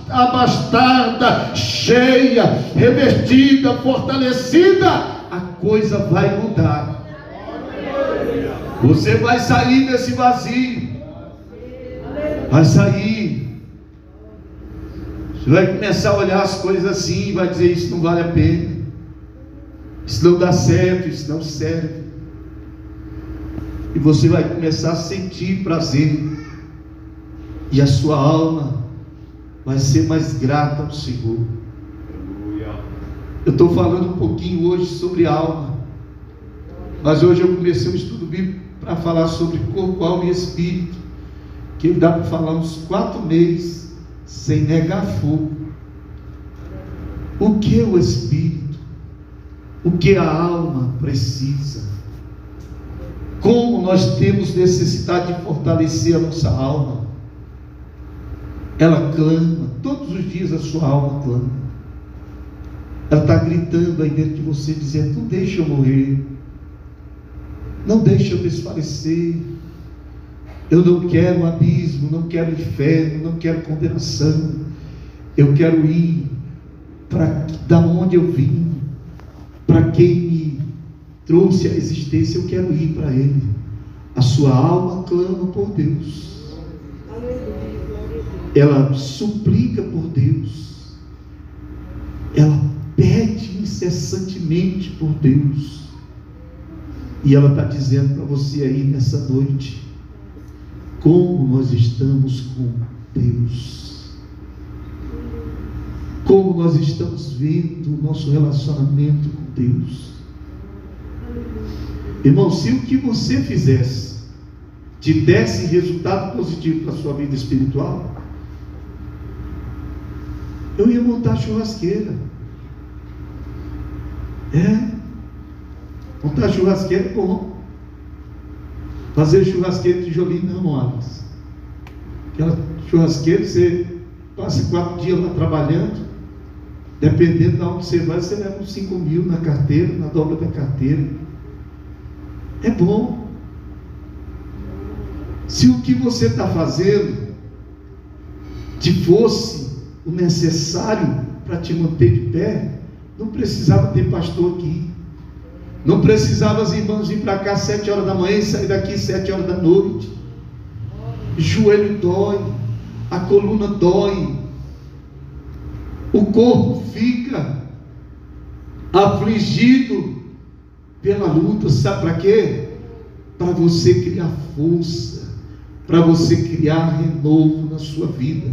abastada, cheia, revestida, fortalecida, a coisa vai mudar. Você vai sair desse vazio, vai sair. Você vai começar a olhar as coisas assim e vai dizer: isso não vale a pena, isso não dá certo, isso não serve. E você vai começar a sentir prazer, e a sua alma vai ser mais grata ao Senhor. Eu estou falando um pouquinho hoje sobre alma, mas hoje eu comecei um estudo bíblico para falar sobre corpo, alma e espírito, que dá para falar uns 4 meses sem negar fogo. O que é o espírito? O que a alma precisa? Como nós temos necessidade de fortalecer a nossa alma. Ela clama, todos os dias a sua alma clama. Ela está gritando aí dentro de você, dizendo: não deixa eu morrer, não deixa eu desfalecer. Eu não quero um abismo, não quero inferno, não quero condenação. Eu quero ir para da onde eu vim, para quem me trouxe a existência. Eu quero ir para Ele. A sua alma clama por Deus, ela suplica por Deus, ela pede incessantemente por Deus, e ela está dizendo para você aí nessa noite: como nós estamos com Deus, como nós estamos vendo o nosso relacionamento com Deus. Irmão, se o que você fizesse te desse resultado positivo para a sua vida espiritual, eu ia montar churrasqueira. Montar churrasqueira é bom. Fazer churrasqueira de tijolinho não, Alex. Aquela churrasqueira, você passa 4 dias lá trabalhando, dependendo de onde você vai, você leva uns 5.000 na carteira, na dobra da carteira. É bom. Se o que você está fazendo te fosse o necessário para te manter de pé, não precisava ter pastor aqui, não precisava os irmãos vir para cá 7 horas da manhã e sair daqui 7 horas da noite. Joelho dói, a coluna dói, o corpo fica afligido pela luta. Sabe para quê? Para você criar força, para você criar renovo na sua vida,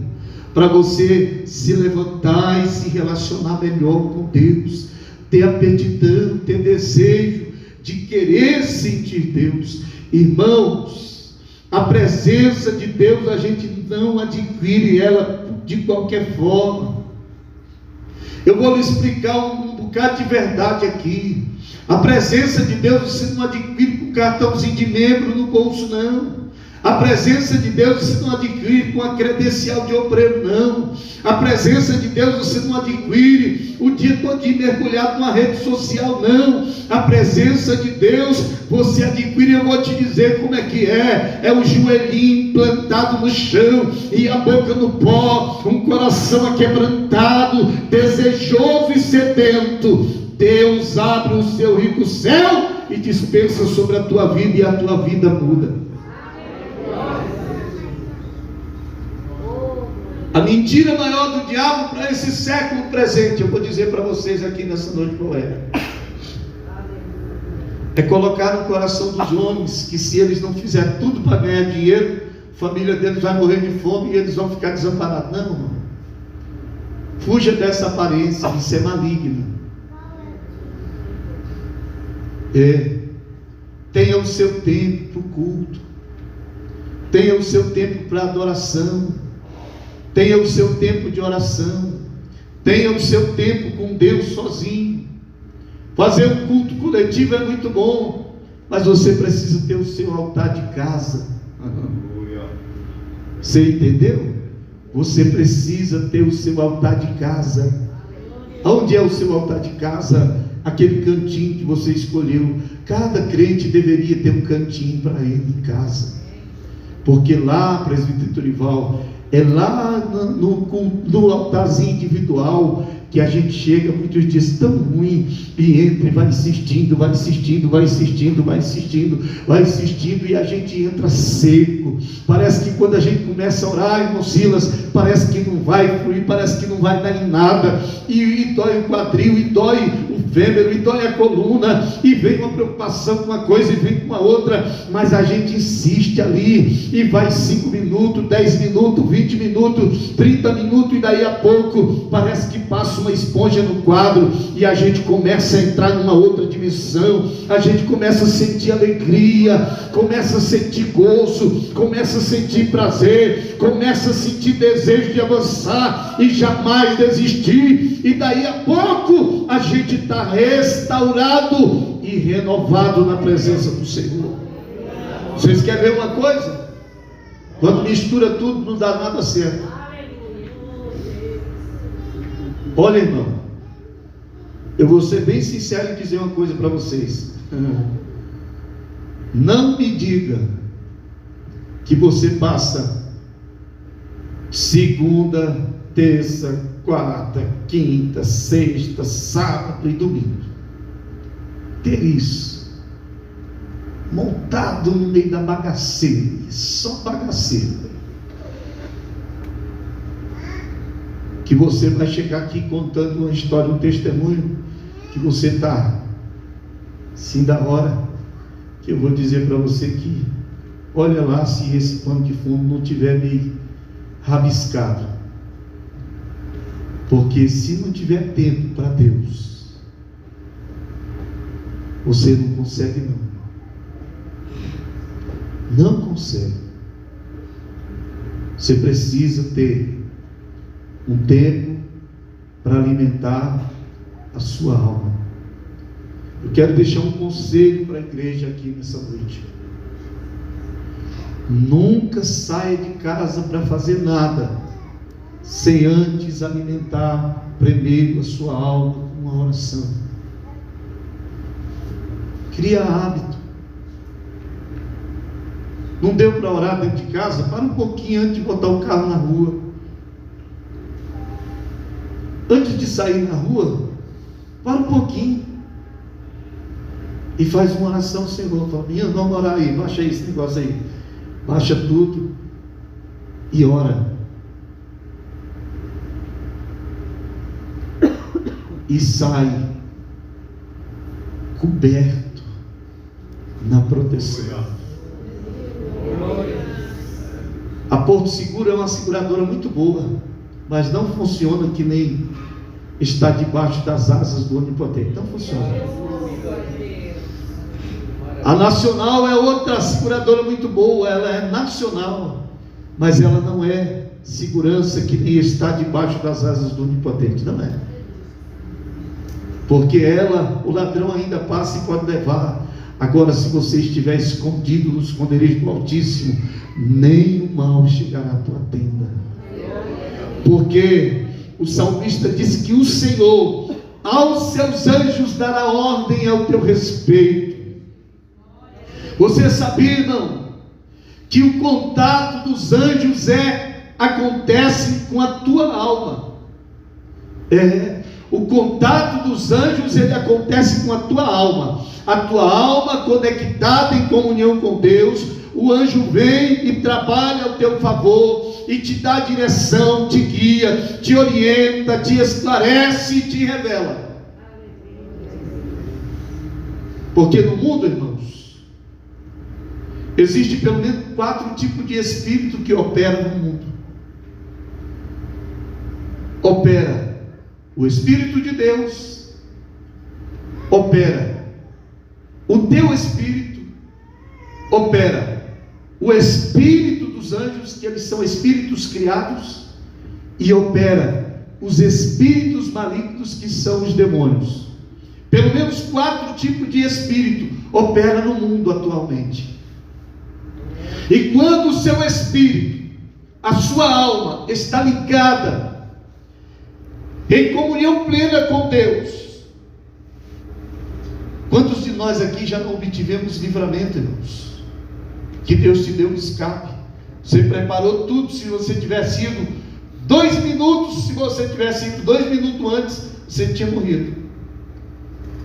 para você se levantar e se relacionar melhor com Deus, ter aptidão, ter desejo de querer sentir Deus. Irmãos, a presença de Deus a gente não adquire ela de qualquer forma. Eu vou lhe explicar um bocado de verdade aqui. A presença de Deus você não adquire com um cartãozinho de membro no bolso, não. A presença de Deus você não adquire com a credencial de obreiro, não. A presença de Deus você não adquire o dia todo mergulhado numa rede social, não. A presença de Deus você adquire, eu vou te dizer como é que é o joelhinho plantado no chão e a boca no pó, um coração aquebrantado, desejoso e sedento. Deus abre o seu rico céu e dispensa sobre a tua vida, e a tua vida muda. A mentira maior do diabo para esse século presente, eu vou dizer para vocês aqui nessa noite qual é colocar no coração dos homens que se eles não fizerem tudo para ganhar dinheiro, a família deles vai morrer de fome e eles vão ficar desamparados. Não, irmão. Fuja dessa aparência, isso é maligno. Tenha o seu tempo para o culto, tenha o seu tempo para adoração, tenha o seu tempo de oração, tenha o seu tempo com Deus sozinho. Fazer um culto coletivo é muito bom, mas você precisa ter o seu altar de casa. Você entendeu? Você precisa ter o seu altar de casa. Aonde é o seu altar de casa? Aquele cantinho que você escolheu. Cada crente deveria ter um cantinho para ele em casa, porque lá, presbítero Dorival, é lá no altarzinho individual que a gente chega muitos dias tão ruim e entra e vai insistindo, e a gente entra seco. Parece que quando a gente começa a orar, irmão Silas, parece que não vai fluir, parece que não vai dar em nada, e dói o quadril, e dói o fêmur, e dói a coluna, e vem uma preocupação com uma coisa e vem com uma outra, mas a gente insiste ali, e vai 5 minutos, 10 minutos, 20 minutos, 30 minutos, e daí a pouco parece que passa uma esponja no quadro, e a gente começa a entrar numa outra dimensão, a gente começa a sentir alegria, começa a sentir gozo, começa a sentir prazer, começa a sentir desejo de avançar e jamais desistir, e daí a pouco a gente está restaurado e renovado na presença do Senhor. Vocês querem ver uma coisa? Quando mistura tudo, não dá nada certo. Olha, irmão, eu vou ser bem sincero e dizer uma coisa para vocês. Não me diga que você passa segunda, terça, quarta, quinta, sexta, sábado e domingo. Ter isso montado no meio da bagaceira, só bagaceira. Que você vai chegar aqui contando uma história, um testemunho, que você está assim da hora, que eu vou dizer para você que, olha lá se esse pano de fundo não tiver meio rabiscado, porque se não tiver tempo para Deus, você não consegue não consegue. Você precisa ter um tempo para alimentar a sua alma. Eu quero deixar um conselho para a igreja aqui nessa noite. Nunca saia de casa para fazer nada sem antes alimentar primeiro a sua alma com uma oração. Cria hábito. Não deu para orar dentro de casa? Para um pouquinho antes de botar o carro na rua. Antes de sair na rua, para um pouquinho e faz uma oração ao Senhor. Fala, vamos orar aí, baixa esse negócio aí, baixa tudo e ora. E sai coberto na proteção. A Porto Seguro é uma seguradora muito boa, mas não funciona que nem está debaixo das asas do Onipotente. Não funciona. A Nacional é outra seguradora muito boa, ela é nacional, mas ela não é segurança que nem está debaixo das asas do Onipotente. Não é. Porque ela, o ladrão ainda passa e pode levar. Agora, se você estiver escondido no esconderijo do Altíssimo, nem o mal chegará à tua tenda. Porque o salmista diz que o Senhor aos seus anjos dará ordem ao teu respeito. Você sabia, irmão, que o contato dos anjos acontece com a tua alma? O contato dos anjos, ele acontece com a tua alma. A tua alma conectada em comunhão com Deus, o anjo vem e trabalha ao teu favor, e te dá direção, te guia, te orienta, te esclarece e te revela. Porque no mundo, irmãos, existe pelo menos 4 tipos de espírito que operam no mundo. Opera o Espírito de Deus, opera o teu espírito, opera o espírito dos anjos, que eles são espíritos criados, e opera os espíritos malignos, que são os demônios. Pelo menos 4 tipos de espírito opera no mundo atualmente. E quando o seu espírito, a sua alma está ligada em comunhão plena com Deus, quantos de nós aqui já não obtivemos livramento, irmãos? Que Deus te deu um escape, você preparou tudo. Se você tivesse ido 2 minutos, se você tivesse ido 2 minutos antes, você tinha morrido.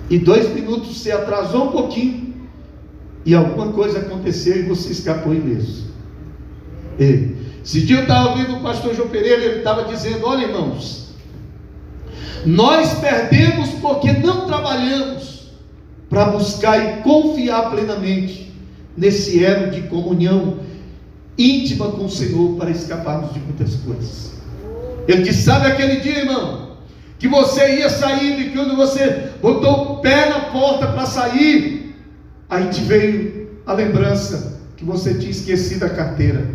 E 2 minutos você atrasou um pouquinho, e alguma coisa aconteceu e você escapou ileso. Esse dia eu estava ouvindo o pastor João Pereira, ele estava dizendo: olha, irmãos, nós perdemos porque não trabalhamos para buscar e confiar plenamente nesse elo de comunhão íntima com o Senhor, para escaparmos de muitas coisas. Ele disse: sabe aquele dia, irmão, que você ia saindo, e quando você botou o pé na porta para sair, aí te veio a lembrança que você tinha esquecido a carteira.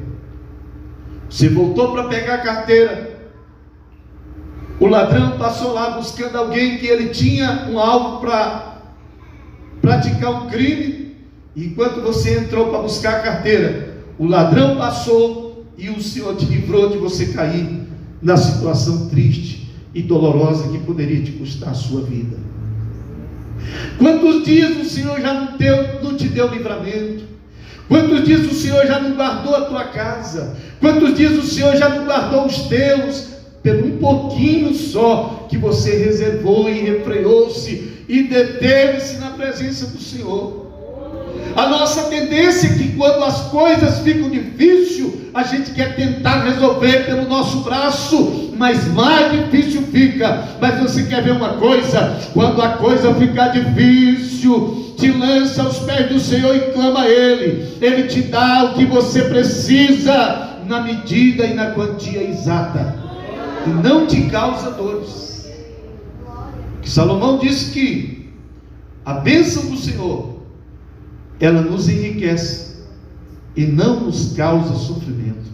Você voltou para pegar a carteira, o ladrão passou lá buscando alguém que ele tinha um alvo para praticar um crime, e enquanto você entrou para buscar a carteira, o ladrão passou e o Senhor te livrou de você cair na situação triste e dolorosa que poderia te custar a sua vida. Quantos dias o Senhor já não te deu livramento? Quantos dias o Senhor já não guardou a tua casa? Quantos dias o Senhor já não guardou os teus? Pelo um pouquinho só que você reservou e refreou-se e deteve-se na presença do Senhor. A nossa tendência é que quando as coisas ficam difíceis, a gente quer tentar resolver pelo nosso braço, mas mais difícil fica. Mas você quer ver uma coisa? Quando a coisa ficar difícil, te lança aos pés do Senhor e clama a Ele. Ele te dá o que você precisa, na medida e na quantia exata, e não te causa dores. Que Salomão disse que a bênção do Senhor, ela nos enriquece e não nos causa sofrimento,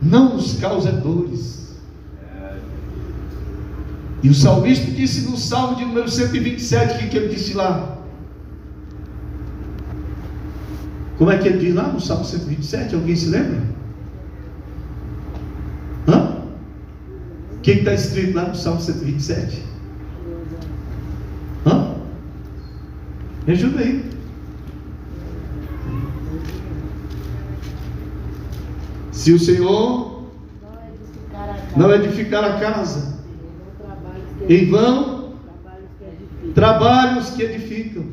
não nos causa dores. E o salmista disse no Salmo de número 127, o que ele disse lá? Como é que ele diz lá no Salmo 127? Alguém se lembra? O que está escrito lá no Salmo 127? Me ajuda aí. Se o Senhor não edificar a casa, em vão trabalhos que edificam.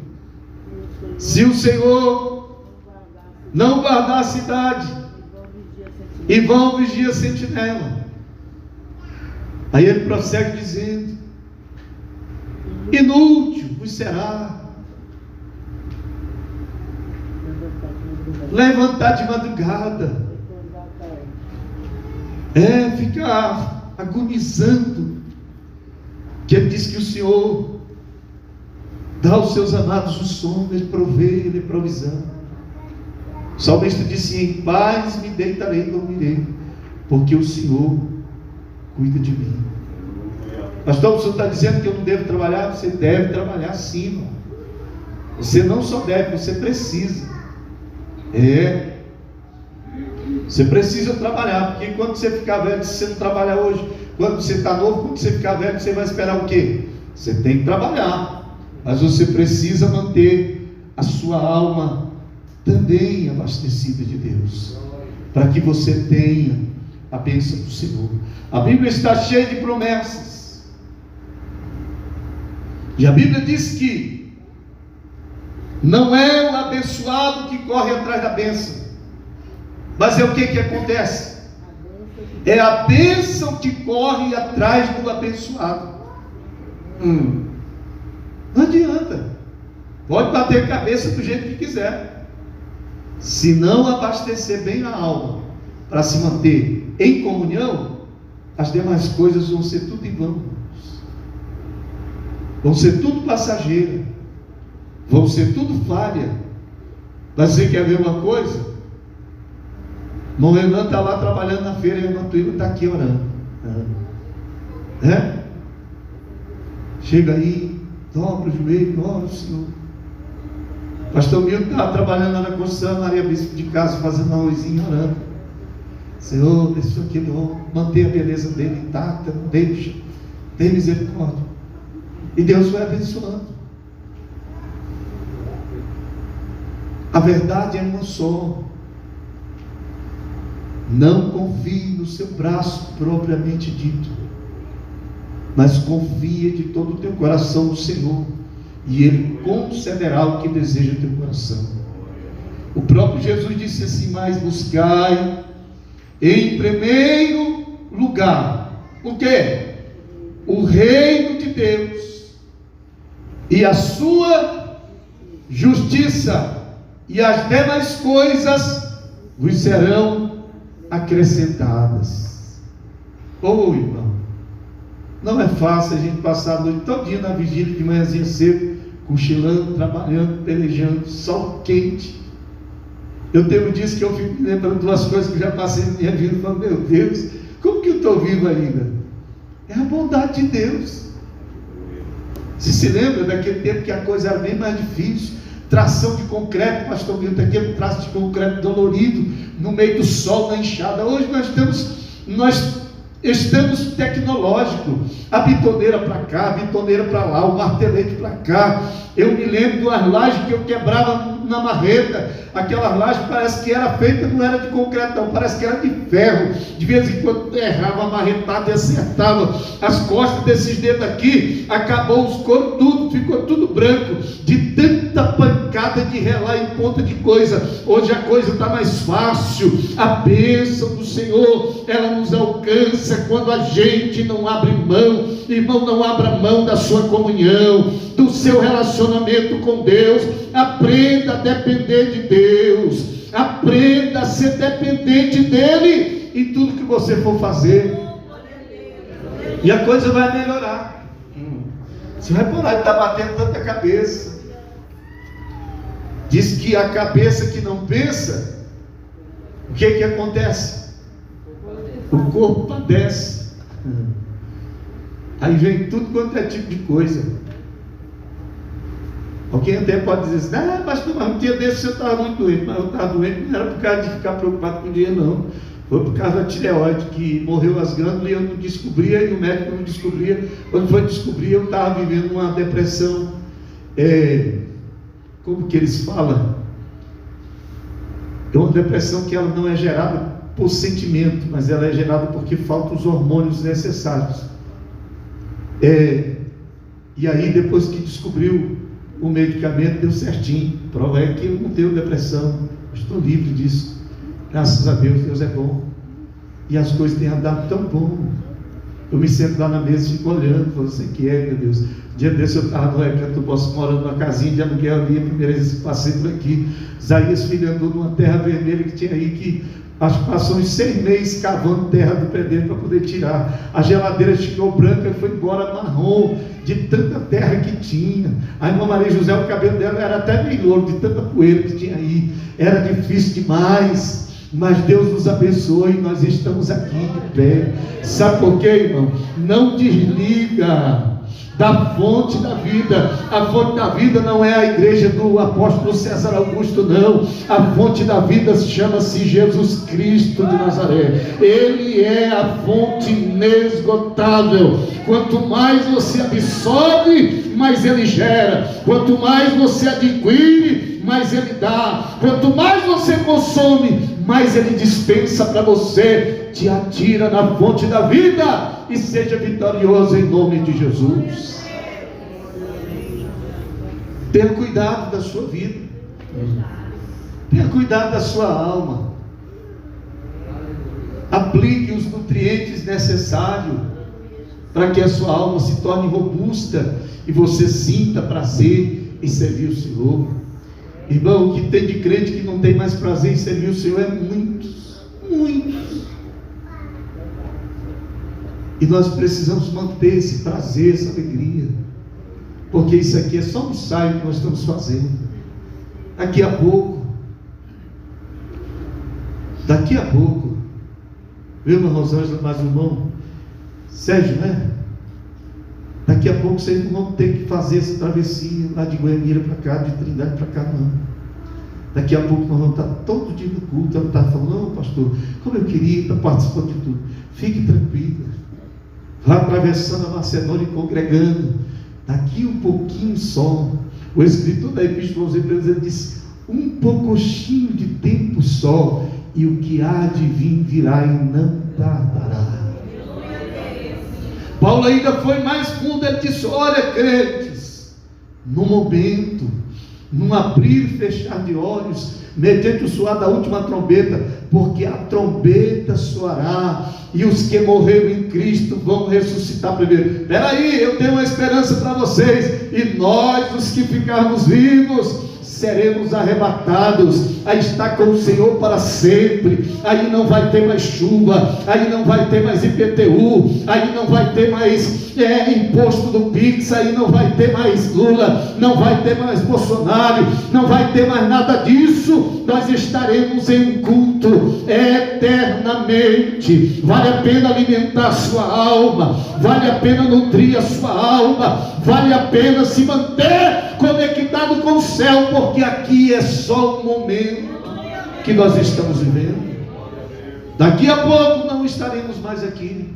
Se o Senhor não guardar a cidade, em vão vigia a sentinela. Aí ele prossegue dizendo: inútil vos será levantar de madrugada, ficar agonizando, que ele diz que o Senhor dá aos seus amados o sono, Ele provê, Ele é provisão. O salmista disse: em paz me deitarei e dormirei, porque o Senhor cuida de mim. Pastor, o senhor está dizendo que eu não devo trabalhar? Você deve trabalhar sim, irmão. Você não só deve, você precisa. Você precisa trabalhar, porque quando você ficar velho, se você não trabalhar hoje, quando você está novo, quando você ficar velho, você vai esperar o quê? Você tem que trabalhar, mas você precisa manter a sua alma também abastecida de Deus, para que você tenha a bênção do Senhor. A Bíblia está cheia de promessas, e a Bíblia diz que não é o abençoado que corre atrás da bênção, mas é o que acontece? É a bênção que corre atrás do abençoado. Não adianta, pode bater a cabeça do jeito que quiser, se não abastecer bem a alma para se manter em comunhão, as demais coisas vão ser tudo em vão, vão ser tudo passageiro, vão ser tudo falha. Mas você quer ver uma coisa? Irmão Renan está lá trabalhando na feira e o irmão Tuíba está aqui orando. Chega aí, dobra o joelho, ora o Senhor. Pastor Milton estava trabalhando lá na construção, Maria Bispo de casa, fazendo um arrozinho, orando. Senhor, deixa aquele homem, manter a beleza dele intacta, não deixa, tem misericórdia. E Deus vai abençoando. A verdade é uma só. Não confie no seu braço propriamente dito, mas confia de todo o teu coração no Senhor, e Ele concederá o que deseja o teu coração. O próprio Jesus disse assim: mas buscai em primeiro lugar o quê? O reino de Deus e a sua justiça, e as demais coisas vos serão acrescentadas. Irmão, não é fácil a gente passar a noite todinha na vigília, de manhãzinha cedo, cochilando, trabalhando, pelejando, sol quente. Eu tenho dias que eu fico me lembrando de umas coisas que eu já passei na minha vida, falando: meu Deus, como que eu estou vivo ainda? É a bondade de Deus. Você se lembra daquele tempo que a coisa era bem mais difícil? Tração de concreto, pastor Milton, aquele traço de concreto dolorido, no meio do sol, na enxada. Hoje nós estamos tecnológicos, a bitoneira para cá, a bitoneira para lá, o martelete para cá. Eu me lembro de umas lajes que eu quebrava na marreta, aquelas lajes parece que era feita, não era de concreto não, parece que era de ferro. De vez em quando errava a marretada e acertava as costas desses dedos aqui, acabou os coros tudo, ficou tudo branco, de tanta pancada de relar em ponta de coisa. Hoje a coisa está mais fácil, a bênção do Senhor, ela nos alcança quando a gente não abre mão. Irmão, não abra mão da sua comunhão, do seu relacionamento com Deus. Aprenda a depender de Deus, aprenda a ser dependente dEle em tudo que você for fazer, e a coisa vai melhorar. Você vai parar de estar batendo tanta cabeça. Diz que a cabeça que não pensa, o que acontece? O corpo padece. Aí vem tudo quanto é tipo de coisa. Alguém até pode dizer assim: pastor, mas um dia desse eu estava muito doente. Mas eu estava doente não era por causa de ficar preocupado com o dinheiro, não. Foi por causa da tireoide, que morreu as glândulas e eu não descobria, e o médico não descobria. Quando foi descobrir, eu estava vivendo uma depressão, como que eles falam? É uma depressão que ela não é gerada por sentimento, mas ela é gerada porque faltam os hormônios necessários. E aí, depois que descobriu o medicamento, deu certinho. Prova é que eu não tenho depressão, estou livre disso. Graças a Deus, Deus é bom. E as coisas têm andado tão bom. Eu me sento lá na mesa e fico olhando, falando assim: que meu Deus. Dia desse eu estava no Recanto Bosque, morando numa casinha de aluguel ali, a primeira vez que passei por aqui. Isaías filho andou numa terra vermelha que tinha aí, que acho que passou uns 6 meses cavando terra do pé dele para poder tirar. A geladeira ficou branca e foi embora marrom, de tanta terra que tinha. A irmã Maria José, o cabelo dela era até meio louro, de tanta poeira que tinha aí. Era difícil demais, mas Deus nos abençoe e nós estamos aqui de pé. Sabe por quê, irmão? Não desliga da fonte da vida. A fonte da vida não é a igreja do apóstolo César Augusto, não. A fonte da vida chama-se Jesus Cristo de Nazaré. Ele é a fonte inesgotável. Quanto mais você absorve, mais ele gera. Quanto mais você adquire, mais ele dá. Quanto mais você consome, mais ele dispensa para você. Te atira na fonte da vida e seja vitorioso em nome de Jesus. Tenha cuidado da sua vida. Tenha cuidado da sua alma. Aplique os nutrientes necessários para que a sua alma se torne robusta e você sinta prazer em servir o Senhor. Irmão, o que tem de crente que não tem mais prazer em servir o Senhor é muitos. E nós precisamos manter esse prazer, essa alegria, porque isso aqui é só um ensaio que nós estamos fazendo. Daqui a pouco, viu, irmã Rosângela, mais um irmão Sérgio, né? Daqui a pouco vocês não vão ter que fazer essa travessia lá de Goiânia para cá, de Trindade para cá, não. Daqui a pouco nós vamos estar todo dia no culto. Ela está falando: não, pastor, como eu queria estar participando de tudo. Fique tranquila, vá atravessando a Macedônia e congregando. Daqui um pouquinho só, o escritor da Epístola aos Hebreus, ele disse: um pouquinho de tempo só, e o que há de vir virá e não tardará. Paulo ainda foi mais fundo. Ele disse: olha, crentes, no momento, num abrir e fechar de olhos, mediante o soar da última trombeta, porque a trombeta soará e os que morreram em Cristo vão ressuscitar primeiro. Espera aí, eu tenho uma esperança para vocês. E nós, os que ficarmos vivos, seremos arrebatados a estar com o Senhor para sempre. Aí não vai ter mais chuva, aí não vai ter mais IPTU, aí não vai ter mais imposto do Pix, aí não vai ter mais Lula, não vai ter mais Bolsonaro, não vai ter mais nada disso. Nós estaremos em um culto eternamente. Vale a pena alimentar a sua alma, vale a pena nutrir a sua alma, vale a pena se manter conectado com o céu, porque aqui é só um momento que nós estamos vivendo. Daqui a pouco não estaremos mais aqui.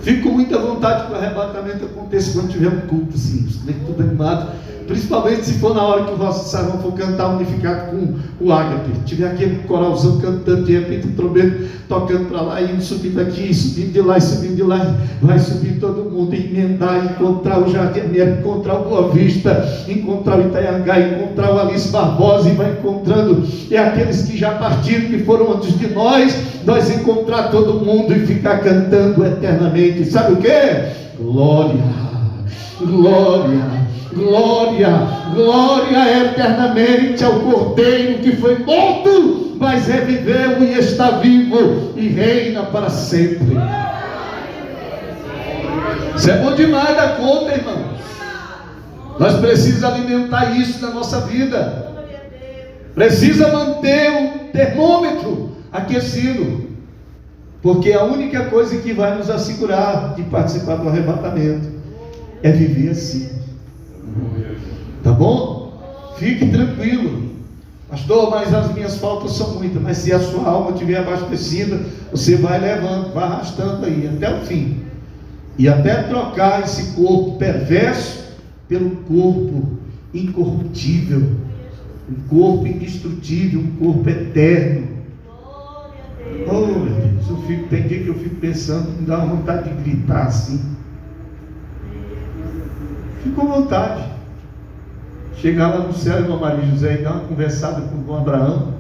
Fico com muita vontade que o arrebatamento aconteça quando tiver um culto assim, tudo animado, principalmente se for na hora que o vosso salão for cantar unificado com o ágape, tiver aquele coralzão cantando, de repente o trombeta tocando para lá, indo subindo aqui, subindo de lá e subindo de lá, vai subir todo mundo, emendar, encontrar o Jardim Américo, encontrar o Boa Vista, encontrar o Itaiangá, encontrar o Alice Barbosa, e vai encontrando aqueles que já partiram, que foram antes de nós encontrar todo mundo e ficar cantando eternamente. Sabe o que? Glória, glória, glória, glória eternamente ao Cordeiro que foi morto, mas reviveu e está vivo e reina para sempre. Isso é bom demais da conta, irmãos. Nós precisamos alimentar isso na nossa vida. Precisa manter o termômetro aquecido, porque a única coisa que vai nos assegurar de participar do arrebatamento é viver assim. Tá bom? Fique tranquilo. Pastor, mas as minhas faltas são muitas. Mas se a sua alma estiver abastecida, você vai levando, vai arrastando aí até o fim, e até trocar esse corpo perverso pelo corpo incorruptível, um corpo indestrutível, um corpo eterno. Oh, meu Deus, tem dia que eu fico pensando, me dá uma vontade de gritar assim. Fico com vontade. Chegar lá no céu, irmã Maria José, e dar uma conversada com o irmão Abraão.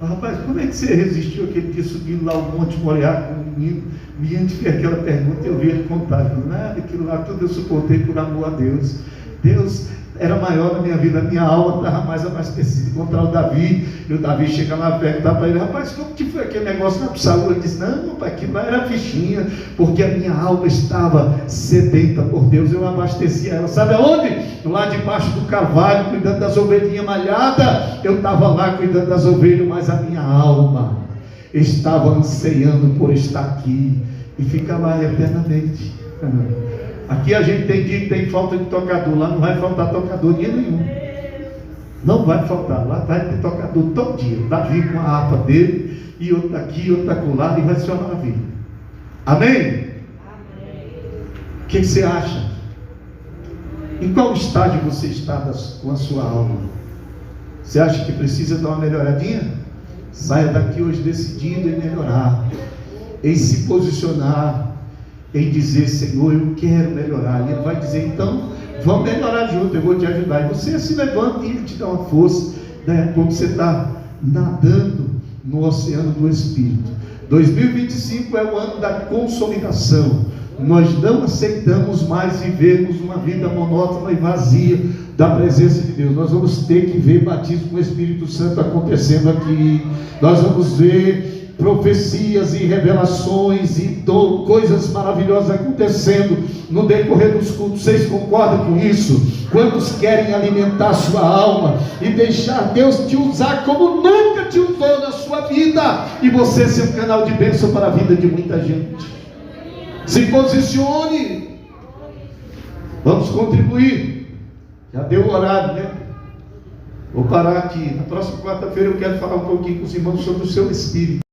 Rapaz, como é que você resistiu aquele dia subindo lá o Monte Moriá com o menino? Me fez aquela pergunta e eu vi ele contar. Nada, aquilo lá tudo eu suportei por amor a Deus. Deus era maior na minha vida, a minha alma estava mais abastecida. Encontrar o Davi, e o Davi chega lá perguntar para ele: rapaz, como que foi aquele negócio na saúde? Ele disse: não, pai, aquilo lá era fichinha, porque a minha alma estava sedenta por Deus, eu abastecia ela. Sabe aonde? Lá debaixo do carvalho, cuidando das ovelhinhas malhadas. Eu estava lá cuidando das ovelhas, mas a minha alma estava ansiando por estar aqui e ficar lá eternamente. Aqui a gente tem dia que tem falta de tocador, lá não vai faltar tocador dia nenhum. Não vai faltar, lá vai ter tocador todo dia. Davi com a harpa dele, e outro aqui, outro acolá, e vai ser uma maravilha. Amém? O que você acha? Em qual estágio você está com a sua alma? Você acha que precisa dar uma melhoradinha? Saia daqui hoje decidido em melhorar, em se posicionar, em dizer: Senhor, eu quero melhorar. E Ele vai dizer: então, vamos melhorar junto, eu vou te ajudar. E você se levanta e Ele te dá uma força. Daí a pouco você está nadando no oceano do Espírito. 2025 é o ano da consolidação. Nós não aceitamos mais vivermos uma vida monótona e vazia da presença de Deus. Nós vamos ter que ver batismo com o Espírito Santo acontecendo aqui. Nós vamos ver profecias e revelações e coisas maravilhosas acontecendo no decorrer dos cultos. Vocês concordam com isso? Quantos querem alimentar sua alma e deixar Deus te usar como nunca te usou na sua vida, e você ser um canal de bênção para a vida de muita gente? Se posicione. Vamos contribuir. Já deu o horário, né? Vou parar aqui. Na próxima quarta-feira eu quero falar um pouquinho com os irmãos sobre o seu espírito.